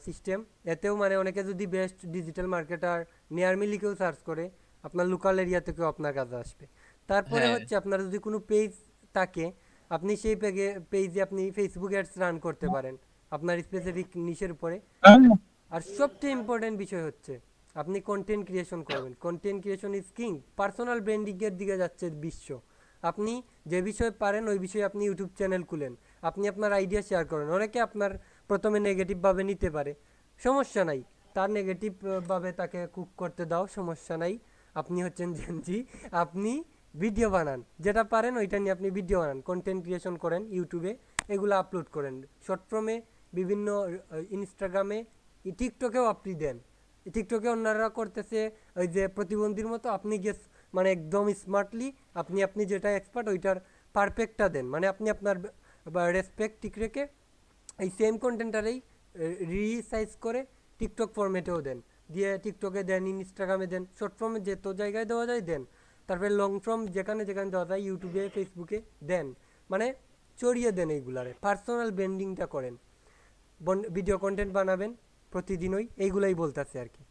সিস্টেম। এতেও মানে অনেকে যদি best digital marketer near me লিখেও সার্চ করে, আপনার লোকাল এরিয়া থেকেও আপনার কাছে আসবে। তারপরে হ্যাঁ, হচ্ছে আপনার যদি কোনো পেজ থাকে, আপনি সেই পেজে আপনি ফেসবুক অ্যাডস রান করতে পারেন আপনার স্পেসিফিক নিশের উপরে। আর সবচেয়ে ইম্পর্টেন্ট বিষয় হচ্ছে আপনি কন্টেন্ট ক্রিয়েশন করবেন। Content creation is king. Personal ব্র্যান্ডিংয়ের দিকে যাচ্ছে বিশ্ব, আপনি যে বিষয়ে পারেন ওই বিষয়ে আপনি ইউটিউব চ্যানেল খুলেন, আপনি আপনার আইডিয়া শেয়ার করেন। অনেকে আপনার প্রথমে নেগেটিভভাবে নিতে পারে, সমস্যা নাই, তার নেগেটিভ ভাবে তাকে কুক করতে দাও, সমস্যা নাই। আপনি হচ্ছেন জেনজি, আপনি ভিডিও বানান, যেটা পারেন ওইটা নিয়ে আপনি ভিডিও বানান, কন্টেন্ট ক্রিয়েশন করেন ইউটিউবে, এগুলো আপলোড করেন শর্ট ফর্মে, বিভিন্ন ইনস্টাগ্রামে, টিকটকেও আপনি দেন। টিকটকে অন্যরা করতেছে ওই যে প্রতিবন্ধীর মতো, আপনি গিয়ে মানে একদম স্মার্টলি আপনি আপনি যেটা এক্সপার্ট ওইটার পারফেক্টটা দেন, মানে আপনি আপনার রেসপেক্ট ঠিক রেখে এই সেম কন্টেন্টারেই রিসাইজ করে টিকটক ফরম্যাটেও দেন, দিয়ে টিকটকে দেন, ইনস্টাগ্রামে দেন, শর্ট ফর্মে যত জায়গায় দেওয়া যায় দেন, তারপরে লং ফর্ম যেখানে যেখানে দেওয়া যায় ইউটিউবে ফেসবুকে দেন, মানে ছড়িয়ে দেন, এইগুলারে পার্সোনাল ব্র্যান্ডিংটা করেন, ভিডিও কন্টেন্ট বানাবেন প্রতিদিনই, এইগুলাই বলতেছে আর কি।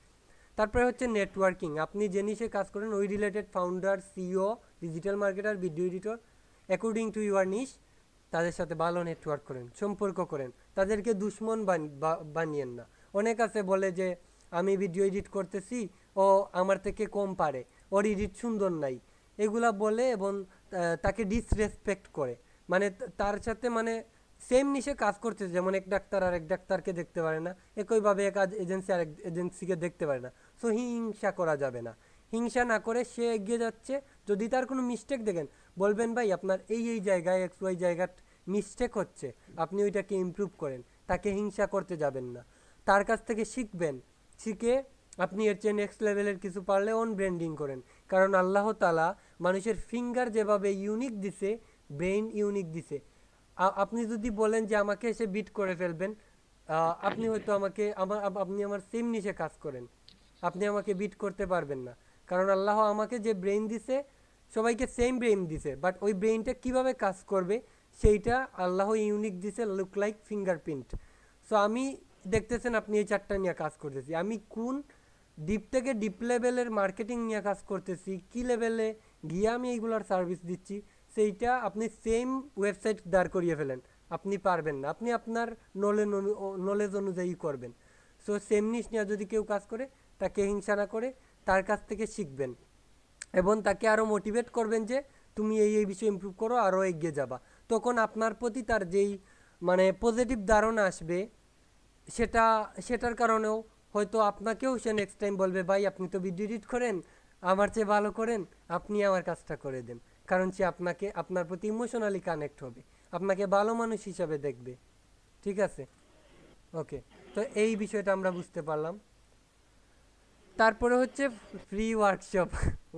তারপরে হচ্ছে নেটওয়ার্কিং, আপনি যে নিশে কাজ করেন ওই related founder, CEO, digital marketer, video editor according to your niche, তাদের সাথে ভালো নেটওয়ার্ক করেন, সম্পর্ক করেন, তাদেরকে দুশ্মন বানিয়েন না। অনেক আছে বলে যে আমি ভিডিও এডিট করতেছি, ও আমার থেকে কম পারে, ওর এডিট সুন্দর নাই, এগুলা বলে এবং তাকে ডিসরেসপেক্ট করে, মানে তার সাথে মানে সেম নিশে কাজ করতেছে, যেমন এক ডাক্তার আর এক ডাক্তারকে দেখতে পারে না, একইভাবে এক এজেন্সি আর এক এজেন্সিকে দেখতে পারে না। সো হিংসা করা যাবে না, হিংসা না করে সে এগিয়ে যাচ্ছে, যদি তার কোনো মিস্টেক দেখেন বলবেন ভাই আপনার এই এই জায়গায় এক্স ওয়াই জায়গার মিস্টেক হচ্ছে, আপনি ওইটাকে ইমপ্রুভ করেন, তাকে হিংসা করতে যাবেন না, তার কাছ থেকে শিখবেন, শিখে আপনি এর চেয়ে নেক্সট লেভেলের কিছু পারলে অন ব্র্যান্ডিং করেন। কারণ আল্লাহ তাআলা মানুষের ফিঙ্গার যেভাবে ইউনিক দিছে, ব্রেইন ইউনিক দিছে। আপনি যদি বলেন যে আমাকে এসে বিট করে ফেলবেন, আপনি হয়তো আমাকে আপনি আমার সেম নিশে কাজ করেন, আপনি আমাকে বিট করতে পারবেন না, কারণ আল্লাহ আমাকে যে ব্রেইন দিছে, সবাইকে সেম ব্রেইন দিছে, বাট ওই ব্রেইনটা কিভাবে কাজ করবে সেইটা আল্লাহ ইউনিক দিছে, লুক লাইক ফিঙ্গারপ্রিন্ট। সো আমি দেখতেছেন আপনি এই চারটা নিয়ে কাজ করতেছি, আমি কোন ডিপ থেকে ডিপ লেভেলের মার্কেটিং নিয়ে কাজ করতেছি, কি লেভেলে গিয়ে আমি এইগুলোর সার্ভিস দিচ্ছি, সেইটা আপনি সেম ওয়েবসাইট দাঁড় করিয়ে ফেলেন, আপনি পারবেন না, আপনি আপনার নলেজ অনুযায়ী করবেন। সো সেম নিশ নিয়ে যদি কেউ কাজ করে তাকে হিংসা না করে তার কাছ থেকে শিখবেন এবং তাকে আরও মোটিভেট করবেন যে তুমি এই এই বিষয়ে ইমপ্রুভ করো, আরও এগিয়ে যাবা। তখন আপনার প্রতি তার যেই মানে পজিটিভ ধারণা আসবে, সেটার কারণেও হয়তো আপনাকেও সে নেক্সট টাইম বলবে ভাই আপনি তো ভিডিও এডিট করেন, আমার চেয়ে ভালো করেন, আপনি আমার কাজটা করে দেন, কারণ সে আপনার প্রতি ইমোশনালি কানেক্ট হবে, আপনাকে ভালো মানুষ হিসাবে দেখবে। ঠিক আছে, ওকে, তো এই বিষয়টা আমরা বুঝতে পারলাম। তারপরে হচ্ছে ফ্রি ওয়ার্কশপ,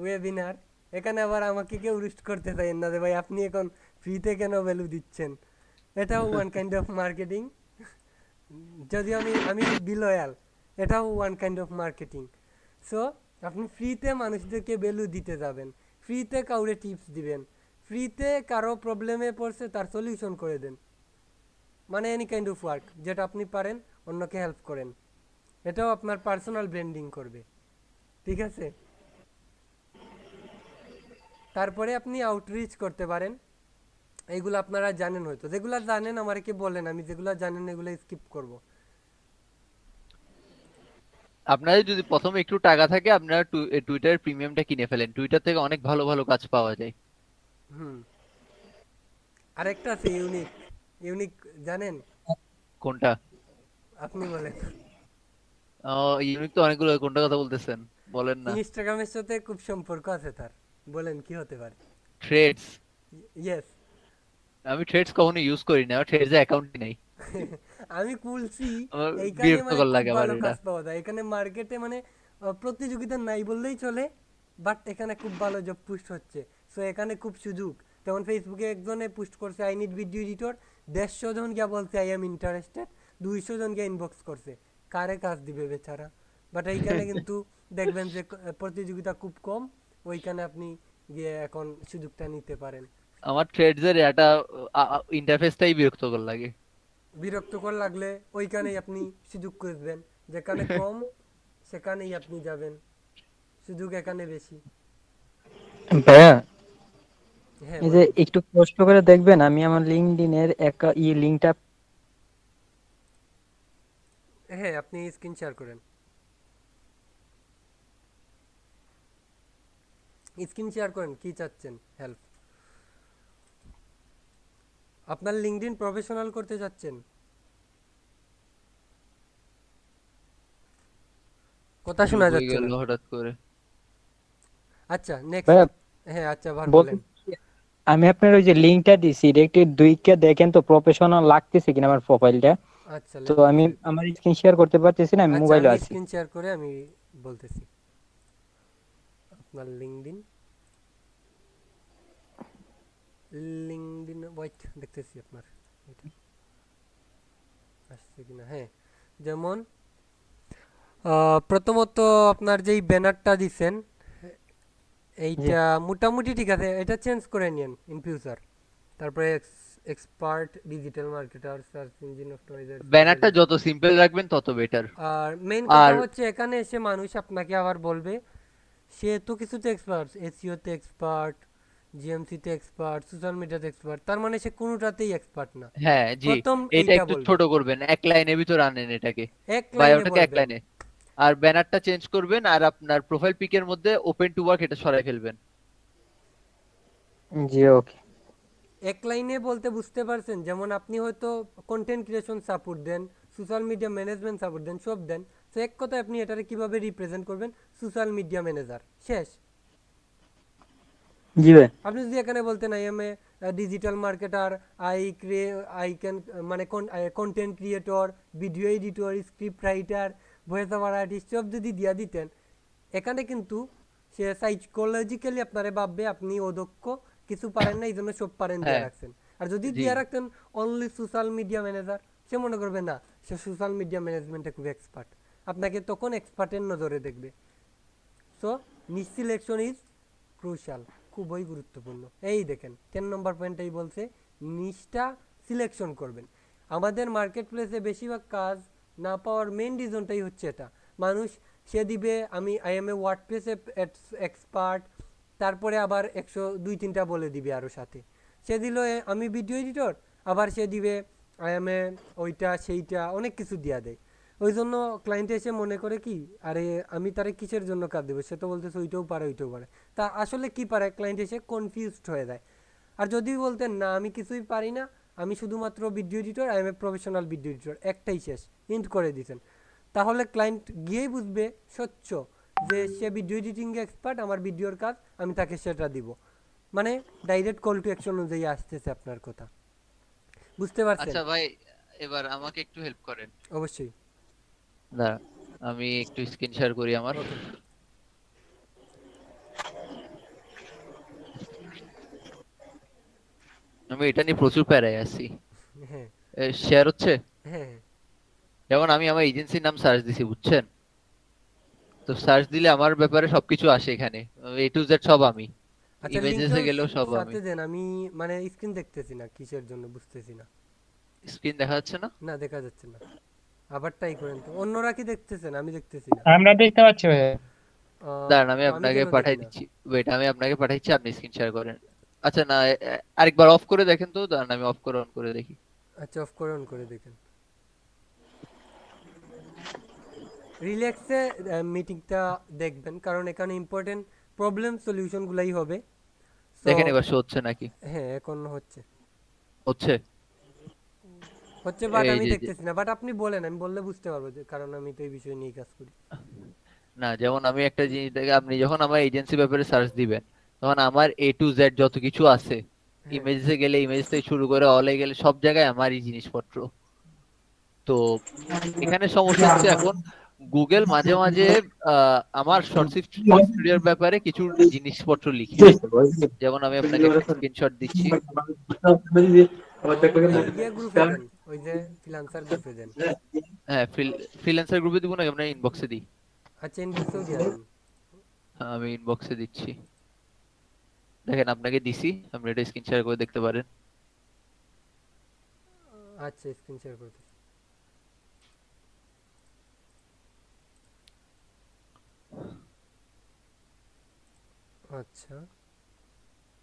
ওয়েবিনার। এখানে আবার আমাকে কেউ রুস্ট করতে চাইেন না যে ভাই আপনি এখন ফ্রিতে কেন ভ্যালু দিচ্ছেন, এটাও ওয়ান কাইন্ড অফ মার্কেটিং, যদিও আমি বিলয়াল, এটাও one kind of marketing. So আপনি ফ্রিতে মানুষদেরকে ভ্যালু দিতে যাবেন, ফ্রিতে কাউরে টিপস দিবেন, ফ্রিতে কারো প্রবলেমে পড়ছে তার সলিউশন করে দেন, মানে এনি কাইন্ড অফ ওয়ার্ক যেটা আপনি পারেন অন্যকে হেল্প করেন, এটাও আপনার পার্সোনাল ব্র্যান্ডিং করবে। ঠিক আছে, তারপরে আপনি আউটরিচ করতে পারেন, এইগুলো আপনারা জানেন হয়তো, যেগুলো জানেন আমাকে বলেন, আমি যেগুলো জানেন এগুলো স্কিপ করব। আপনাদের যদি প্রথমে একটু টাকা থাকে আপনারা টুইটার প্রিমিয়ামটা কিনে ফেলেন, টুইটার থেকে অনেক ভালো ভালো কাজ পাওয়া যায়। আরেকটা আছে ইউনিক, ইউনিক জানেন কোনটা? আপনি বলেন। ইউনিক তো অনেকগুলো, কোনটা কথা বলতেছেন বলেন না। ইনস্টাগ্রামের সাথে খুব সম্পর্ক আছে তার, বলেন কি হতে পারে? থ্রেডস। ইয়েস। আমি থ্রেডস কখনো ইউজ করি না, আমার থ্রেডস এ অ্যাকাউন্টই নাই। আমি খুলছি, এইখানে মানে বিরক্তকর লাগে খুব আমার ভালো এটা। কাজ পাওয়া যায়, এখানে মার্কেটে মানে প্রতিযোগিতা নাই বললেই চলে, বাট এখানে খুব ভালো জব পুস্ট হচ্ছে, সো এখানে খুব সুযোগ। যেমন ফেসবুকে একজনে পোস্ট করছে আই নিড ভিডিও এডিটর, 150 জন গিয়া বলছে আই এম ইন্টারেস্টেড, 200 জন গিয়া ইনবক্স করছে, কারে কাজ দিবে বেচারা। বাট এইখানে কিন্তু দেখবেন যে প্রতিযোগিতা খুব কম, ওইখানে আপনি গিয়ে এখন সুযোগটা নিতে পারেন। আমার থ্রেডস এর এটা ইন্টারফেসটাই বিরক্তকর লাগে। বিরক্তকর লাগলে ওইখানেই আপনি সুযোগ খুঁজবেন, যেখানে কম সেখানেই আপনি যাবেন, সুযোগ এখানে বেশি। ভাইয়া হ্যাঁ এই যে বলুন। একটু কষ্ট করে দেখবেন, আমি আমার লিঙ্কডইন এর একটা লিংকটা হ্যাঁ আপনি স্ক্রিন শেয়ার করেন, স্ক্রিন শেয়ার করেন, কি চাচ্ছেন হেল্প। আপনার লিঙ্কডইন প্রফেশনাল করতে যাচ্ছেন? কথা শোনা চুপ হয়ে যাচ্ছে গেল না। হঠাৎ করে। আচ্ছা নেক্সট। ভাইয়া হ্যাঁ আচ্ছা আবার বলতে বলেন। আমি আপনার ওই যে লিংকটা দিছি এটা একটু দুইকে দেখেন তো প্রফেশনাল লাগতেছে কিনা আমার প্রোফাইলটা। আচ্ছা তো লেট মি আমি চেক। আমার স্ক্রিন শেয়ার করতে পারতেছি না, আমি আচ্ছা মোবাইলে আমি আছি। স্ক্রিন শেয়ার করে আমি বলতেছি। আপনার লিঙ্কডইন ওয়েট দেখতেছি আপনার এটা আসছে কিনা। হ্যাঁ যেমন প্রথমত আপনার যেই ব্যানারটা দিছেন জি এইটা মোটামুটি ঠিক আছে, এটা চেঞ্জ করে নিন ইন ফিউচার। তারপরে expert digital marketer search engine optimiser ব্যানারটা যত সিম্পল রাখবেন তত বেটার। আর মেইন কথা আর হচ্ছে এখানে এসে মানুষ আপনাকে আবার বলবে সে তো কিছুতে এক্সপার্ট, এসইও তে এক্সপার্ট, জিএমসি তে এক্সপার্ট, সোশ্যাল মিডিয়াতে এক্সপার্ট, তার মানে সে কোনোটাতেই এক্সপার্ট না। হ্যাঁ জি, প্রথম এটা এইটা একটু বলবে, ছোট করবেন, এক লাইনের ভিতর আনেন এটাকে, এক লাইনে বায়োটাকে এক বলবেন। লাইনে। আর ব্যানারটা চেঞ্জ করবেন, আর আপনার প্রোফাইল পিকের মধ্যে ওপেন টু ওয়ার্ক এটা সরাই ফেলবেন। জি ওকে। এক লাইনে বলতে বুঝতে পারছেন? যেমন আপনি হয়তো কন্টেন্ট ক্রিয়েশন সাপোর্ট দেন, সোশ্যাল মিডিয়া ম্যানেজমেন্ট সাপোর্ট দেন, সব দেন, তো এক কথায় আপনি এটারে কিভাবে রিপ্রেজেন্ট করবেন? সোশ্যাল মিডিয়া ম্যানেজার, শেষ। জি ভাই। আপনি যদি এখানে বলতেন I am a digital marketer, I can মানে content creator, video editor, script writer, voice over artist, সব যদি দিয়া দিতেন, এখানে কিন্তু সে সাইকোলজিক্যালি আপনারে ভাববে আপনি অদক্ষ, কিছু পারেন না, এই জন্য সব পারেন দিয়ে হ্যাঁ রাখছেন। আর যদি জি দিয়ে রাখতেন অনলি সোশ্যাল মিডিয়া ম্যানেজার, সে মনে করবে না সে সোশ্যাল মিডিয়া ম্যানেজমেন্টে খুব এক্সপার্ট, আপনাকে তখন এক্সপার্টের নজরে দেখবে। সো নিচ সিলেকশন ইজ ক্রুশাল, খুবই গুরুত্বপূর্ণ। এই দেখেন 10 নম্বর পয়েন্টটাই বলছে নিচটা সিলেকশন করবেন। আমাদের মার্কেট প্লেসে বেশিরভাগ কাজ না পাওয়ার মেইন রিজনটাই হচ্ছে এটা। মানুষ সে দিবে আমি আই এম এ ওয়ার্ডপ্রেসে এক্সপার্ট, তারপরে আবার 100-2-3টা বলে দিবে আরও সাথে। সে দিল আমি ভিডিও এডিটর, আবার সে দিবে আই এম এ ওইটা সেইটা অনেক কিছু দিয়া দেয়। ওই জন্য ক্লায়েন্ট এসে মনে করে কি আরে আমি তারে কিসের জন্য কাজ দেবো, সে তো বলতেছে ওইটাও পারে ওইটাও পারে, তা আসলে কি পারে ক্লায়েন্ট এসে কনফিউজড হয়ে যায়। আর যদি বলতেন না আমি কিছুই পারি না, আমি শুধুমাত্র video editor, I am a professional video editor, একটাই শেষ, ইন্ট করে দিয়েছেন, তাহলে ক্লায়েন্ট গিয়েই বুঝবে স্বচ্ছ যে সে ভিডিও এডিটিংয়ে এক্সপার্ট, আমার ভিডিওর কাজ আমি তাকে সেটা দিব। মানে ডাইরেক্ট কল টু অ্যাকশন অনুযায়ী আসতেছে আপনার কথা, বুঝতে পারছেন? আচ্ছা ভাই, এবার আমাকে একটু হেল্প করেন। অবশ্যই। না, আমি একটু স্ক্রিন শেয়ার করি আমার। ওকে। আমি এটা নিয়ে প্রচুর প্যারায় আছি। হ্যাঁ শেয়ার হচ্ছে। হ্যাঁ হ্যাঁ। যেমন আমি আমার এজেন্সির নাম সার্চ দিছি, বুঝছেন? তো সার্চ দিলে আমার ব্যাপারে সবকিছু আসে এখানে, এ টু জেড সব আমি। আচ্ছা ইমেজেসে লিংকটা গেলেও সব আমি। সাথে দেন, আমি মানে স্ক্রিন দেখতেছি না, কিসের জন্য বুঝতেছি না। স্ক্রিন দেখা যাচ্ছে না? না দেখা যাচ্ছে না, আবার ট্রাই করেন তো। অন্যরা কি দেখতেছেন? আমি দেখতেছি না। আমরা দেখতে পাচ্ছি ভাই। দাঁড়ান আমি তো আমি আপনাকে কেন পাঠাই দেখি না? দিচ্ছি, ওয়েট আমি আপনাকে পাঠাইছি, আপনি স্ক্রিন শেয়ার করেন। আচ্ছা না, আরেকবার অফ করে দেখেন তো, দাঁড়ান আমি অফ করে অন করে দেখি। আচ্ছা অফ করে অন করে দেখেন। রিল্যাক্সে মিটিংটা দেখবেন, কারণ এখানে ইম্পর্টেন্ট প্রবলেম সলিউশনগুলাই হবে। সো দেখেন এবার শো হচ্ছে নাকি? হ্যাঁ এখন হচ্ছে হচ্ছে। হচ্ছে বাট এই আমি যে দেখতেছি না। বাট আপনি বলেন, আমি বললে বুঝতে পারবো যে, কারণ আমি তো এই বিষয় নিয়ে কাজ করি। না, যেমন আমি একটা জিনিস দেখে, আপনি যখন আমার এজেন্সি ব্যাপারে সার্চ দিবেন, তখন আমার এ টু জেড যত কিছু আছে, হ্যাঁ ইমেজে গেলে ইমেজ থেকে শুরু করে অলে গেলে সব জায়গায় আমারই জিনিসপত্র। তো এখানে সমস্যা হচ্ছে এখন গুগল মাঝে মাঝে আমার শর্টস স্টুডিওর ব্যাপারে কিছু জিনিসপত্র লিখে। যেমন আমি আপনাকে একটা স্ক্রিনশট দিচ্ছি। ওই গিয়ে গ্রুপে দেন, ওই যে ফ্রিল্যান্সার গ্রুপে দেন। হ্যাঁ, ফ্রিল্যান্সার গ্রুপে দিব না, আপনার ইনবক্সে দিই। আচ্ছা ইনবক্সেও দিয়ে দেন। হ্যাঁ, আমি ইনবক্সে দিচ্ছি, দেখেন আপনাকে দিছি, আপনি এটা স্ক্রিন শেয়ার করে দেখতে পারেন। আচ্ছা স্ক্রিন শেয়ার করতেছি। আচ্ছা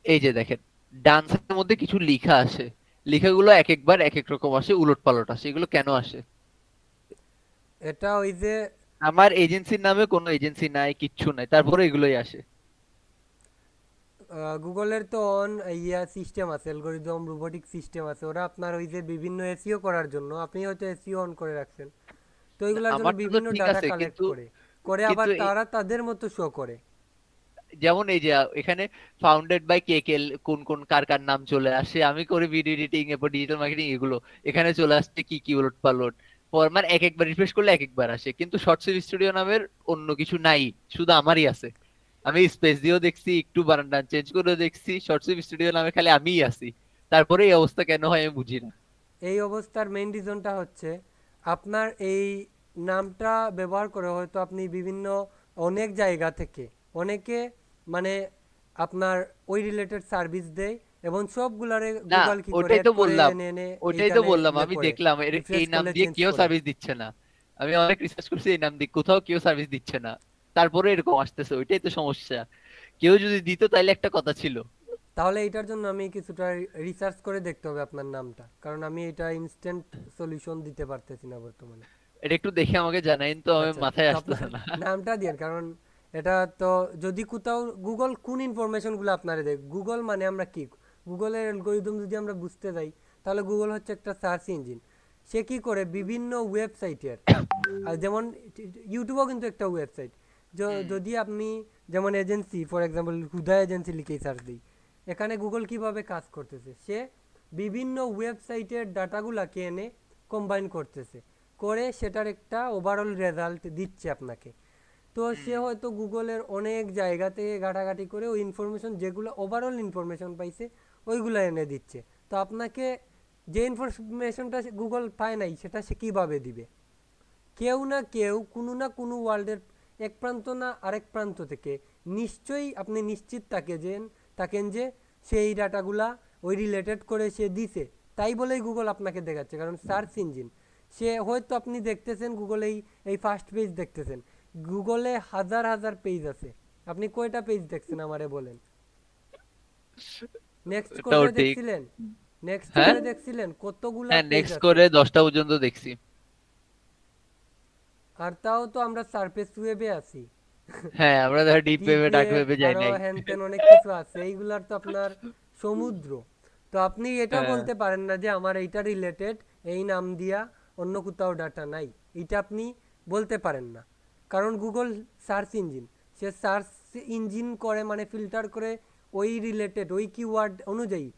এই যে দেখেন, ডান সাইডের মধ্যে কিছু লেখা আসে, লেখাগুলো এক একবার এক এক রকম আসে, উলটপালট আসে। এগুলো কেন আসে? এটা ওই যে আমার এজেন্সির নামে কোনো এজেন্সি নাই, কিচ্ছু নাই, তারপরে এগুলোই আসে। গুগলের তো সিস্টেম আছে, অ্যালগরিদম রোবোটিক সিস্টেম আছে, ওরা আপনার ওই যে বিভিন্ন এসইও করার জন্য আপনি হয়তো এসইও অন করে রাখছেন, তো ওইগুলোর জন্য আমার তো বিভিন্ন ঠিক ডাটা আছে, কালেক্ট কিন্তু করে করে আবার কিন্তু তারা তাদের মতো শো করে। যেমন এই যে এখানে ফাউন্ডেড বাই কে কে, কোন কোন কার কার নাম চলে আসে, আমি করি ভিডিও এডিটিং, এরপর ডিজিটাল মার্কেটিং, এগুলো এখানে চলে আসছে কি কি উলট পালট, পর মানে এক একবার রিফ্রেশ করলে এক একবার আসে, কিন্তু শর্টস স্টুডিও নামের অন্য কিছু নাই, শুধু আমারই আছে। আমি স্পেস দিয়েও দেখছি, একটু বানান চেঞ্জ করেও দেখছি, শর্টস স্টুডিও নামে খালি আমিই আছি, তারপরে এই অবস্থা কেন হয় আমি বুঝি না। এই অবস্থার মেইন রিজনটা হচ্ছে আপনার এই নামটা ব্যবহার করে হয়তো আপনি বিভিন্ন অনেক জায়গা থেকে অনেকে মানে আপনার ওই রিলেটেড সার্ভিস দেয় এবং সবগুলারে না, গুগল কি করে ওটাই অ্যাড তো করে বললাম, এনে এনে ওটাই তো এইখানে বললাম, ইয়ে আমি করে দেখলাম রিফ্রেশ এই নাম করলে দিয়ে চেঞ্জ কেউ করে। সার্ভিস দিচ্ছে না, আমি অনেক রিসার্চ করছি এই নাম দিয়ে কোথাও কেউ সার্ভিস দিচ্ছে না, তারপরে এরকম আসতেছে, ওইটাই তো সমস্যা। কেউ যদি দিত তাইলে একটা কথা ছিল। তাহলে এটার জন্য আমি কিছুটা রিসার্চ করে দেখতে হবে আপনার নামটা, কারণ আমি এটা ইনস্ট্যান্ট সলিউশন দিতে পারতেছি না বর্তমানে। এটা একটু দেখে আমাকে জানাইন তো, আমি আচ্ছা, মাথায় তো আসতেছে আপনার না। নামটা দিন, কারণ এটা তো যদি কোথাও গুগল কোন ইনফরমেশনগুলো আপনারা দেয়, গুগল মানে আমরা কি, গুগলের অ্যালগরিদম যদি আমরা বুঝতে যাই তাহলে গুগল হচ্ছে একটা সার্চ ইঞ্জিন। সে কি করে বিভিন্ন ওয়েবসাইটের, যেমন ইউটিউবও কিন্তু একটা ওয়েবসাইট, যদি আপনি যেমন agency for example Huda agency লিখেই সার্চ দিই, এখানে গুগল কিভাবে কাজ করতেছে, সে বিভিন্ন ওয়েবসাইটের ডাটাগুলোকে এনে কম্বাইন করতেছে, করে সেটার একটা ওভারঅল রেজাল্ট দিচ্ছে আপনাকে। তো সে হয়তো গুগলের অনেক জায়গা থেকে ঘাটাঘাটি করে ওই ইনফরমেশন যেগুলো ওভারঅল ইনফরমেশন পাইছে ওইগুলো এনে দিচ্ছে। তো আপনাকে যে ইনফরমেশনটা গুগল পায় নাই সেটা সে কীভাবে দিবে? কেউ না কেউ কোনো না কোনো ওয়ার্ল্ডের এক প্রান্ত না আরেক প্রান্ত থেকে নিশ্চয়ই আপনি নিশ্চিত থাকেন যে সেই ডাটাগুলা ওই রিলেটেড করে সে দিছে, তাই বলেই গুগল আপনাকে দেখাচ্ছে, কারণ সার্চ ইঞ্জিন। সে হয়তো আপনি দেখতেছেন গুগলে এই ফার্স্ট পেজ দেখতেছেন, গুগলে হাজার হাজার পেজ আছে, আপনি কয়টা পেজ দেখছেন আমারে বলেন? নেক্সট এটাও করে ঠিক। দেখছিলেন? নেক্সট হ্যাঁ করে দেখছিলেন কতগুলা হ্যাঁ, পেজ নেক্সট আছে? করে 10টা পর্যন্ত দেখছি। আর তাও তো আমরা সারফেস ওয়েবে আছি, হ্যাঁ, আমরা ধর ডিপ ডিপ ওয়েবে ডার্ক ওয়েব ওয়েবে যাই আরো নাই। হ্যান ত্যান অনেক কিছু আছে, এইগুলার তো আপনার সমুদ্র। তো আপনি এটা হ্যাঁ, বলতে পারেন না যে আমার এইটা রিলেটেড এই নাম দিয়া অন্য কোথাও ডাটা নাই, এটা আপনি বলতে পারেন না, কারণ গুগল সার্চ ইঞ্জিন, সে সার্চ ইঞ্জিন করে মানে ফিল্টার করে ওই রিলেটেড ওই কিওয়ার্ড অনুযায়ী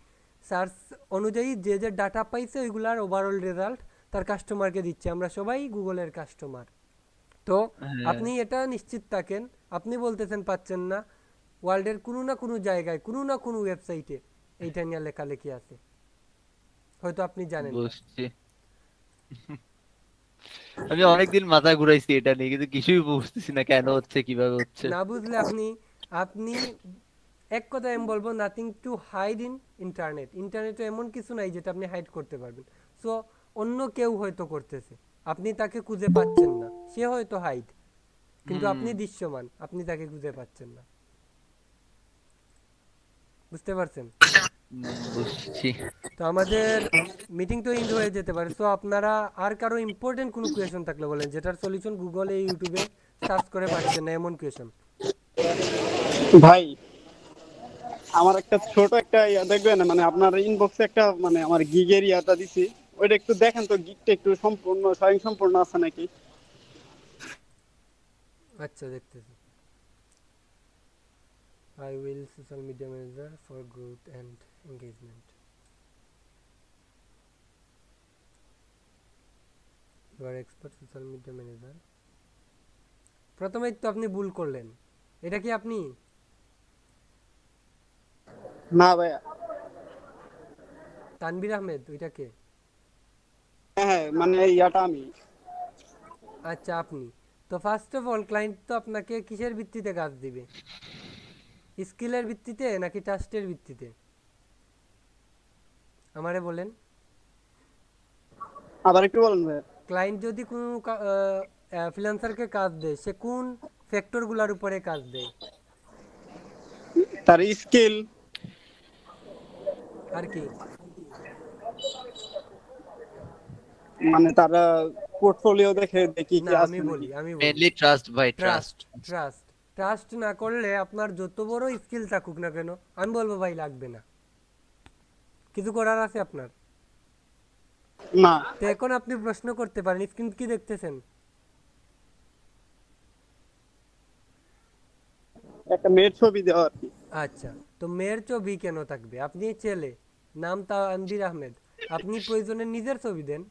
সার্চ অনুযায়ী যে যে ডাটা পাইছে ওইগুলার ওভারঅল রেজাল্ট তার কাস্টমারকে দিচ্ছে। আমরা সবাই গুগলের কাস্টমার। তো হ্যাঁ, আপনি এটা নিশ্চিত থাকেন, আপনি বলতেছেন পাচ্ছেন না, ওয়ার্ল্ডের কোনো না কোনো জায়গায় কোনো না কোনো ওয়েবসাইটে এইটা নিয়ে লেখালেখি আছে, হয়তো আপনি জানেন না। বুঝছি। আমি অনেকদিন মাথা ঘুরাইছি এটা নিয়ে, কিন্তু কিছুই বুঝতেছি না কেন হচ্ছে, কিভাবে হচ্ছে। না বুঝলে আপনি আপনি এক কথায় আমি বলবো nothing to hide in internet. ইন্টারনেটে এমন কিছু নাই যেটা আপনি হাইড করতে পারবেন। সো অন্য কেউ হয়তো করতেছে, আপনি তাকে খুঁজে পাচ্ছেন না, সে হয়তো হাইড, কিন্তু আপনি দৃশ্যমান, আপনি তাকে খুঁজে পাচ্ছেন না। বুঝতে পারছেন? বুঝছি। তো আমাদের মিটিং তো এন্ড হয়ে যেতে পারে। সো আপনারা আর কারো ইম্পর্টেন্ট কোনো কোয়েশন থাকলে বলেন, যেটার সলিউশন গুগলে ইউটিউবে সার্চ করে পাচ্ছেন না, এমন কোয়েশন। ভাই আমার একটা ছোট একটা দেখবেন, মানে আপনার ইনবক্সে একটা মানে আমার গিগের ইয়াটা দিছি, ওইটা একটু দেখেন তো, গিগটা একটু সম্পূর্ণ স্বয়ং সম্পূর্ণ আছে নাকি। আচ্ছা, দেখতেছি। I will social media manager for growth and engagement. You are expert social media manager. প্রথমেই তো আপনি ভুল করলেন, এটা কি আপনি? না ভাইয়া। তানভীর আহমেদ ওইটা কে? হ্যাঁ মানে ইয়াটা আমি। আচ্ছা, আপনি তো ফার্স্ট অফ অল ক্লায়েন্ট তো আপনাকে কিসের ভিত্তিতে কাজ দিবে? স্কিলের ভিত্তিতে নাকি ট্রাস্টের ভিত্তিতে? আমারে বলেন। আবার একটু বলেন ভাই। ক্লায়েন্ট যদি কোনো ফ্রিল্যান্সারকে কাজ দেয়, সে কোন ফ্যাক্টরগুলোর উপরে কাজ দেয়? তার স্কিল, আর কি? মানে তারা পোর্টফোলিও দেখে দেখি কি না, আছে আমি নাকি। বলি মেইনলি ট্রাস্ট ভাই, ট্রাস্ট ট্রাস্ট। ট্রাস্ট ট্রাস্ট না করলে আপনার যত বড় স্কিল থাকুক না কেন আমি বলবো ভাই লাগবে না। কিছু করার আছে আপনার? না। তো এখন আপনি প্রশ্ন করতে পারেন, স্ক্রিন কি দেখতেছেন? একটা মেয়ের ছবি দেওয়া আর কি। আচ্ছা, তো মেয়ের ছবি কেন থাকবে? আপনি ছেলে, নাম তানভীর আহমেদ, আপনি প্রয়োজনে নিজের ছবি দেন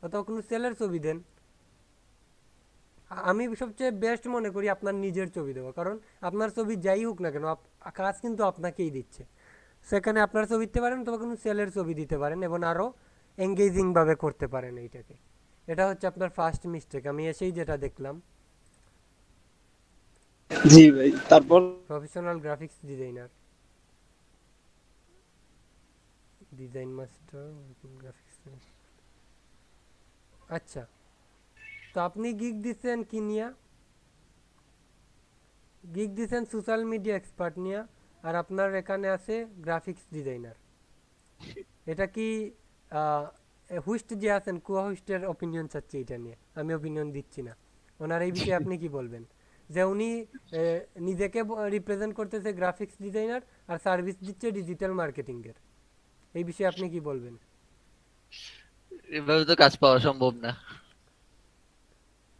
অথবা কোনো ছেলের ছবি দেন। আমি সবচেয়ে বেস্ট মনে করি আপনার নিজের ছবি দেওয়া, কারণ আপনার ছবি যাই হোক না কেন কাজ কিন্তু আপনাকেই দিচ্ছে। সেখানে আপনার ছবি দিতে পারেন অথবা কোনো ছেলের ছবি দিতে পারেন এবং আরও এঙ্গেজিংভাবে করতে পারেন এইটাকে। এটা হচ্ছে আপনার ফার্স্ট মিস্টেক, আমি এসেই যেটা দেখলাম। জি ভাই, তারপর professional graphics designer, design master, graphics. আচ্ছা, তো আপনি গিগ দিচ্ছেন কি নিয়া? গিগ দিচ্ছেন সোশ্যাল মিডিয়া এক্সপার্ট নিয়া, আর আপনার এখানে আছে গ্রাফিক্স ডিজাইনার। এটা কি হুইস্ট যে আছেন কুয়া হুইস্টের অপিনিয়ন চাচ্ছি এটা নিয়ে? আমি অপিনিয়ন দিচ্ছি না। ওনার এই বিষয়ে আপনি কি বলবেন? যে উনি নিজেকে রিপ্রেজেন্ট করতেছে গ্রাফিক্স ডিজাইনার আর সার্ভিস দিচ্ছে ডিজিটাল মার্কেটিংয়ের, এই বিষয়ে আপনি কি বলবেন? এভাবে তো কাজ পাওয়া সম্ভব না।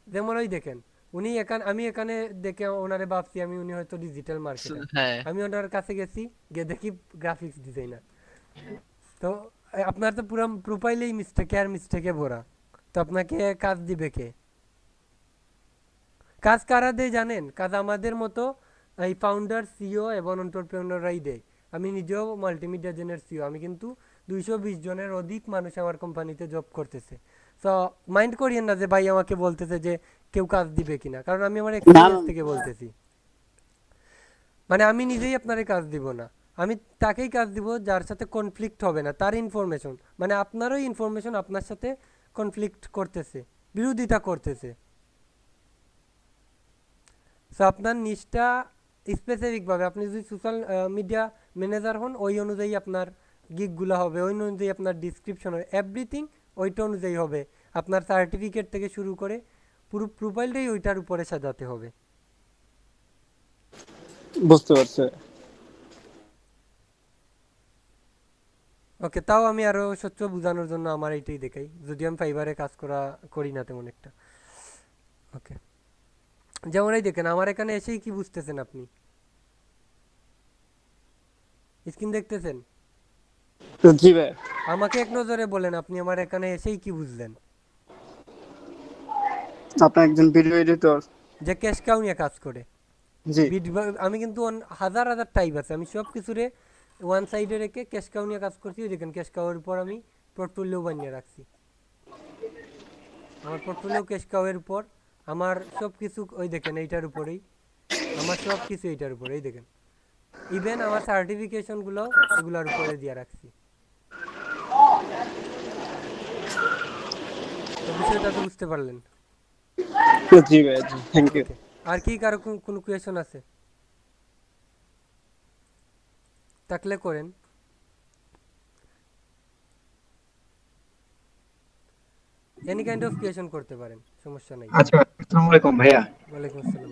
যেমন ওই দেখেন উনি আমি এখানে দেখে ওনারে ভাবছি আমি উনি হয়তো ডিজিটাল মার্কেটার, হ্যাঁ, আমি ওনার কাছে গেছি গিয়ে দেখি গ্রাফিক্স ডিজাইনার। তো আপনার তো পুরো প্রোফাইলেই মিস্টেক আর মিস্টেকে ভরা, তো আপনাকে কাজ দিবে কে? কাজ কারা দেয় জানেন? কাজ আমাদের মতো এই ফাউন্ডার, সিও এবং এন্টারপ্রেনাররাই দেয়। আমি নিজেও মাল্টিমিডিয়া জেনের সিও, আমি কিন্তু 220 জনের অধিক মানুষ আমার কোম্পানিতে জব করতেছে। তো মাইন্ড করিয়েন না যে ভাই আমাকে বলতেছে যে কেউ কাজ দিবে কিনা, কারণ আমি আমার এক্সপিরিয়েন্স থেকে বলতেছি। মানে আমি নিজেই আপনারে কাজ দিব না, আমি তাকেই কাজ দিব যার সাথে কনফ্লিক্ট হবে না, তার ইনফরমেশন মানে আপনারও ইনফরমেশন আপনার সাথে কনফ্লিক্ট করতেছে, বিরোধিতা করতেছে। সো আপনার নিচটা স্পেসিফিকভাবে আপনি যদি সোশ্যাল মিডিয়া ম্যানেজার হন ওই অনুযায়ী আপনার গিগগুলো হবে, ওই অনুযায়ী আপনার ডিসক্রিপশন হবে, এভরিথিং ওইটা অনুযায়ী হবে। আপনার সার্টিফিকেট থেকে শুরু করে পুরো প্রোফাইলটাই ওইটার উপরে সাজাতে হবে। বুঝতে পারছি। ওকে, তাও আমি আরো স্বচ্ছ বোঝানোর জন্য আমার এইটাই দেখাই, যদি আমি ফাইবারে কাজ করি না তেমন একটা। ওকে, যেমন এই দেখেন আমার এখানে এসেই কি বুঝতেছেন আপনি? স্ক্রিন দেখতেছেন? জি ভাই। আমাকে এক নজরে বলেন আপনি আমার এখানে এসেই কি বুঝলেন? আপনি একজন ভিডিও এডিটর। যে ক্যাশ কাউ নিয়ে কাজ করে। জি। আমি কিন্তু হাজার হাজার টাইপ আছে, আমি সব কিছুরে ওয়ান সাইডে রেখে ক্যাশ কাউ নিয়ে কাজ করছি। ওই দেখেন ক্যাশ কাউয়ের উপর আমি পোর্টফোলিও বানিয়ে রাখছি, আমার পোর্টফোলিও ক্যাশ কাউয়ের উপর, আমার সব কিছু ওই দেখেন এইটার উপরেই, আমার সব কিছু এইটার উপরে, এই দেখেন ইভেন আমার সার্টিফিকেশনগুলো এগুলোর উপরে দিয়ে রাখছি। তো বিষয়টা তো বুঝতে পারলেন? জি ভাই, জি, থ্যাংক ইউ। আর কি কারো কোনো কোয়েশন আছে থাকলে করেন। এনি কাইন্ড অফ কোয়েশন করতে পারেন, সমস্যা নাই। আচ্ছা, আসসালামু আলাইকুম ভাইয়া। ওয়ালাইকুম আসসালাম।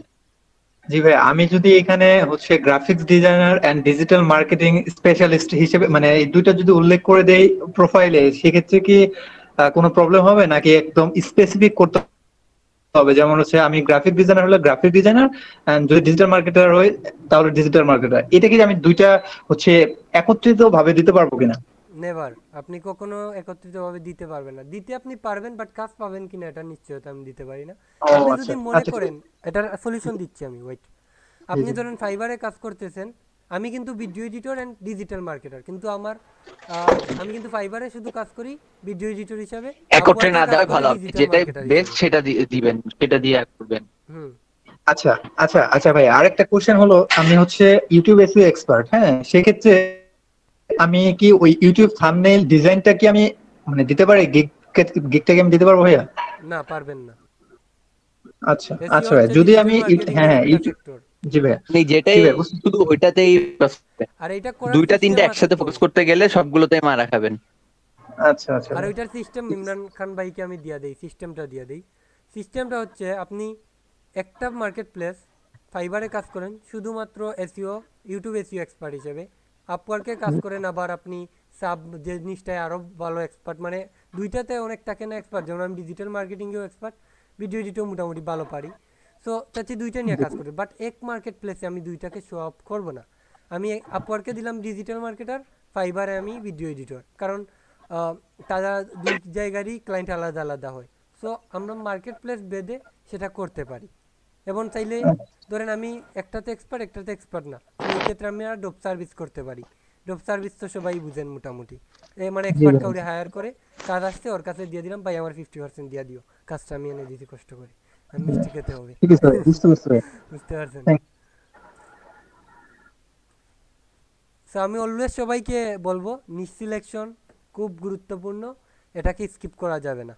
জি ভাই, আমি যদি এখানে হচ্ছে graphics designer and digital marketing specialist হিসেবে মানে এই দুইটা যদি উল্লেখ করে দেই প্রোফাইলে, সেক্ষেত্রে কি কোনো প্রবলেম হবে নাকি একদম স্পেসিফিক করতে হবে? যেমন হচ্ছে আমি গ্রাফিক ডিজাইনার হলে গ্রাফিক ডিজাইনার, এন্ড যদি ডিজিটাল মার্কেটার হই তাহলে ডিজিটাল মার্কেটার। এটা কি আমি দুইটা হচ্ছে একত্রিত ভাবে দিতে পারবো কিনা? নেভার, আপনি কখনো একত্রিতভাবে দিতে পারবেন না। দিতে আপনি পারবেন, বাট কাজ পাবেন কিনা এটা নিশ্চয়তা আমি দিতে পারি না। ও আপনি আচ্ছা যদি মনে আচ্ছা, করেন, এটার সলিউশন দিচ্ছি আমি, ওয়েট। জি আপনি জি ধরেন ফাইবারে কাজ করতেছেন, আমি কিন্তু video editor and digital marketer, কিন্তু আমি কিন্তু ফাইবারে শুধু কাজ করি ভিডিও এডিটর হিসাবে, একত্রে আপওয়ার্কে না কাজ দেওয়াই করি ভালো, আপনি ডিজিটাল যেটাই মার্কেটার বেস্ট হিসাবে। সেটা দিবেন, সেটা দিয়ে করবেন। হুম, আচ্ছা আচ্ছা আচ্ছা ভাই, আরেকটা কোশ্চেন হলো, আমি হচ্ছে ইউটিউব এসইও এক্সপার্ট, হ্যাঁ, সেক্ষেত্রে আমি কি ওই ইউটিউব থাম্বনেইল ডিজাইনটা কি আমি মানে দিতে পারি? গিগটাকে আমি দিতে পারবো ভাইয়া? না পারবেন না। আচ্ছা এসইও আচ্ছা ভাই, হচ্ছে যদি ডিজিটাল আমি মার্কেটিং হ্যাঁ এর হ্যাঁ একটা সেক্টর, জি ভাইয়া, আপনি জি যেটাই ভাই শুধু ওইটাতেই আর এটা করার দুইটা তিনটা সিস্টেম আছে একসাথে তো। ফোকাস করতে গেলে সবগুলোতেই মারা খাবেন। আচ্ছা আচ্ছা আর ভাই। ওইটার সিস্টেম ইমরান খান ভাইকে আমি দিয়া দেই, সিস্টেমটা দিয়া দেই। সিস্টেমটা হচ্ছে আপনি একটা মার্কেট প্লেস ফাইবারে কাজ করেন শুধুমাত্র এসইও, ইউটিউব এসইও এক্সপার্ট হিসেবে, আপওয়ার্কে কাজ করেন আবার আপনি সাব যে জিনিসটায় আরও ভালো এক্সপার্ট, মানে দুইটাতে অনেক থাকে না এক্সপার্ট, যেমন আমি ডিজিটাল মার্কেটিংয়েও এক্সপার্ট, ভিডিও এডিটও মোটামুটি ভালো পারি। সো চাচ্ছি দুইটা নিয়ে কাজ করি, বাট এক মার্কেট প্লেসে আমি দুইটাকে শো অফ করবো না। আমি আপওয়ার্কে দিলাম ডিজিটাল মার্কেটার, ফাইবারে আমি ভিডিও এডিটর, কারণ তারা দুই জায়গারই ক্লায়েন্ট আলাদা আলাদা হয়। সো আমরা মার্কেট প্লেস বেঁধে সেটা করতে পারি। এবং চাইলে ধরেন আমি একটাতে এক্সপার্ট না, এই ক্ষেত্রে আমি আর ডোপ সার্ভিস করতে পারি। ডোপ সার্ভিস তো সবাই বুঝেন মোটামুটি, মানে এক্সপার্ট কাউরে হায়ার করে কাজ আসছে ওর কাছে দিয়ে দিলাম, ভাই আমার 50% দিয়ে দিও, কাজটা আমি এনে দিতে কষ্ট করে, আমি মিষ্টি খেতে হবে। ঠিক আছে ভাই, বুঝতে পারছি ভাই। বুঝতে পারছেন? Thank সো আমি অলওয়েজ সবাইকে বলবো নিশ সিলেকশন খুব গুরুত্বপূর্ণ, এটাকে স্কিপ করা যাবে না।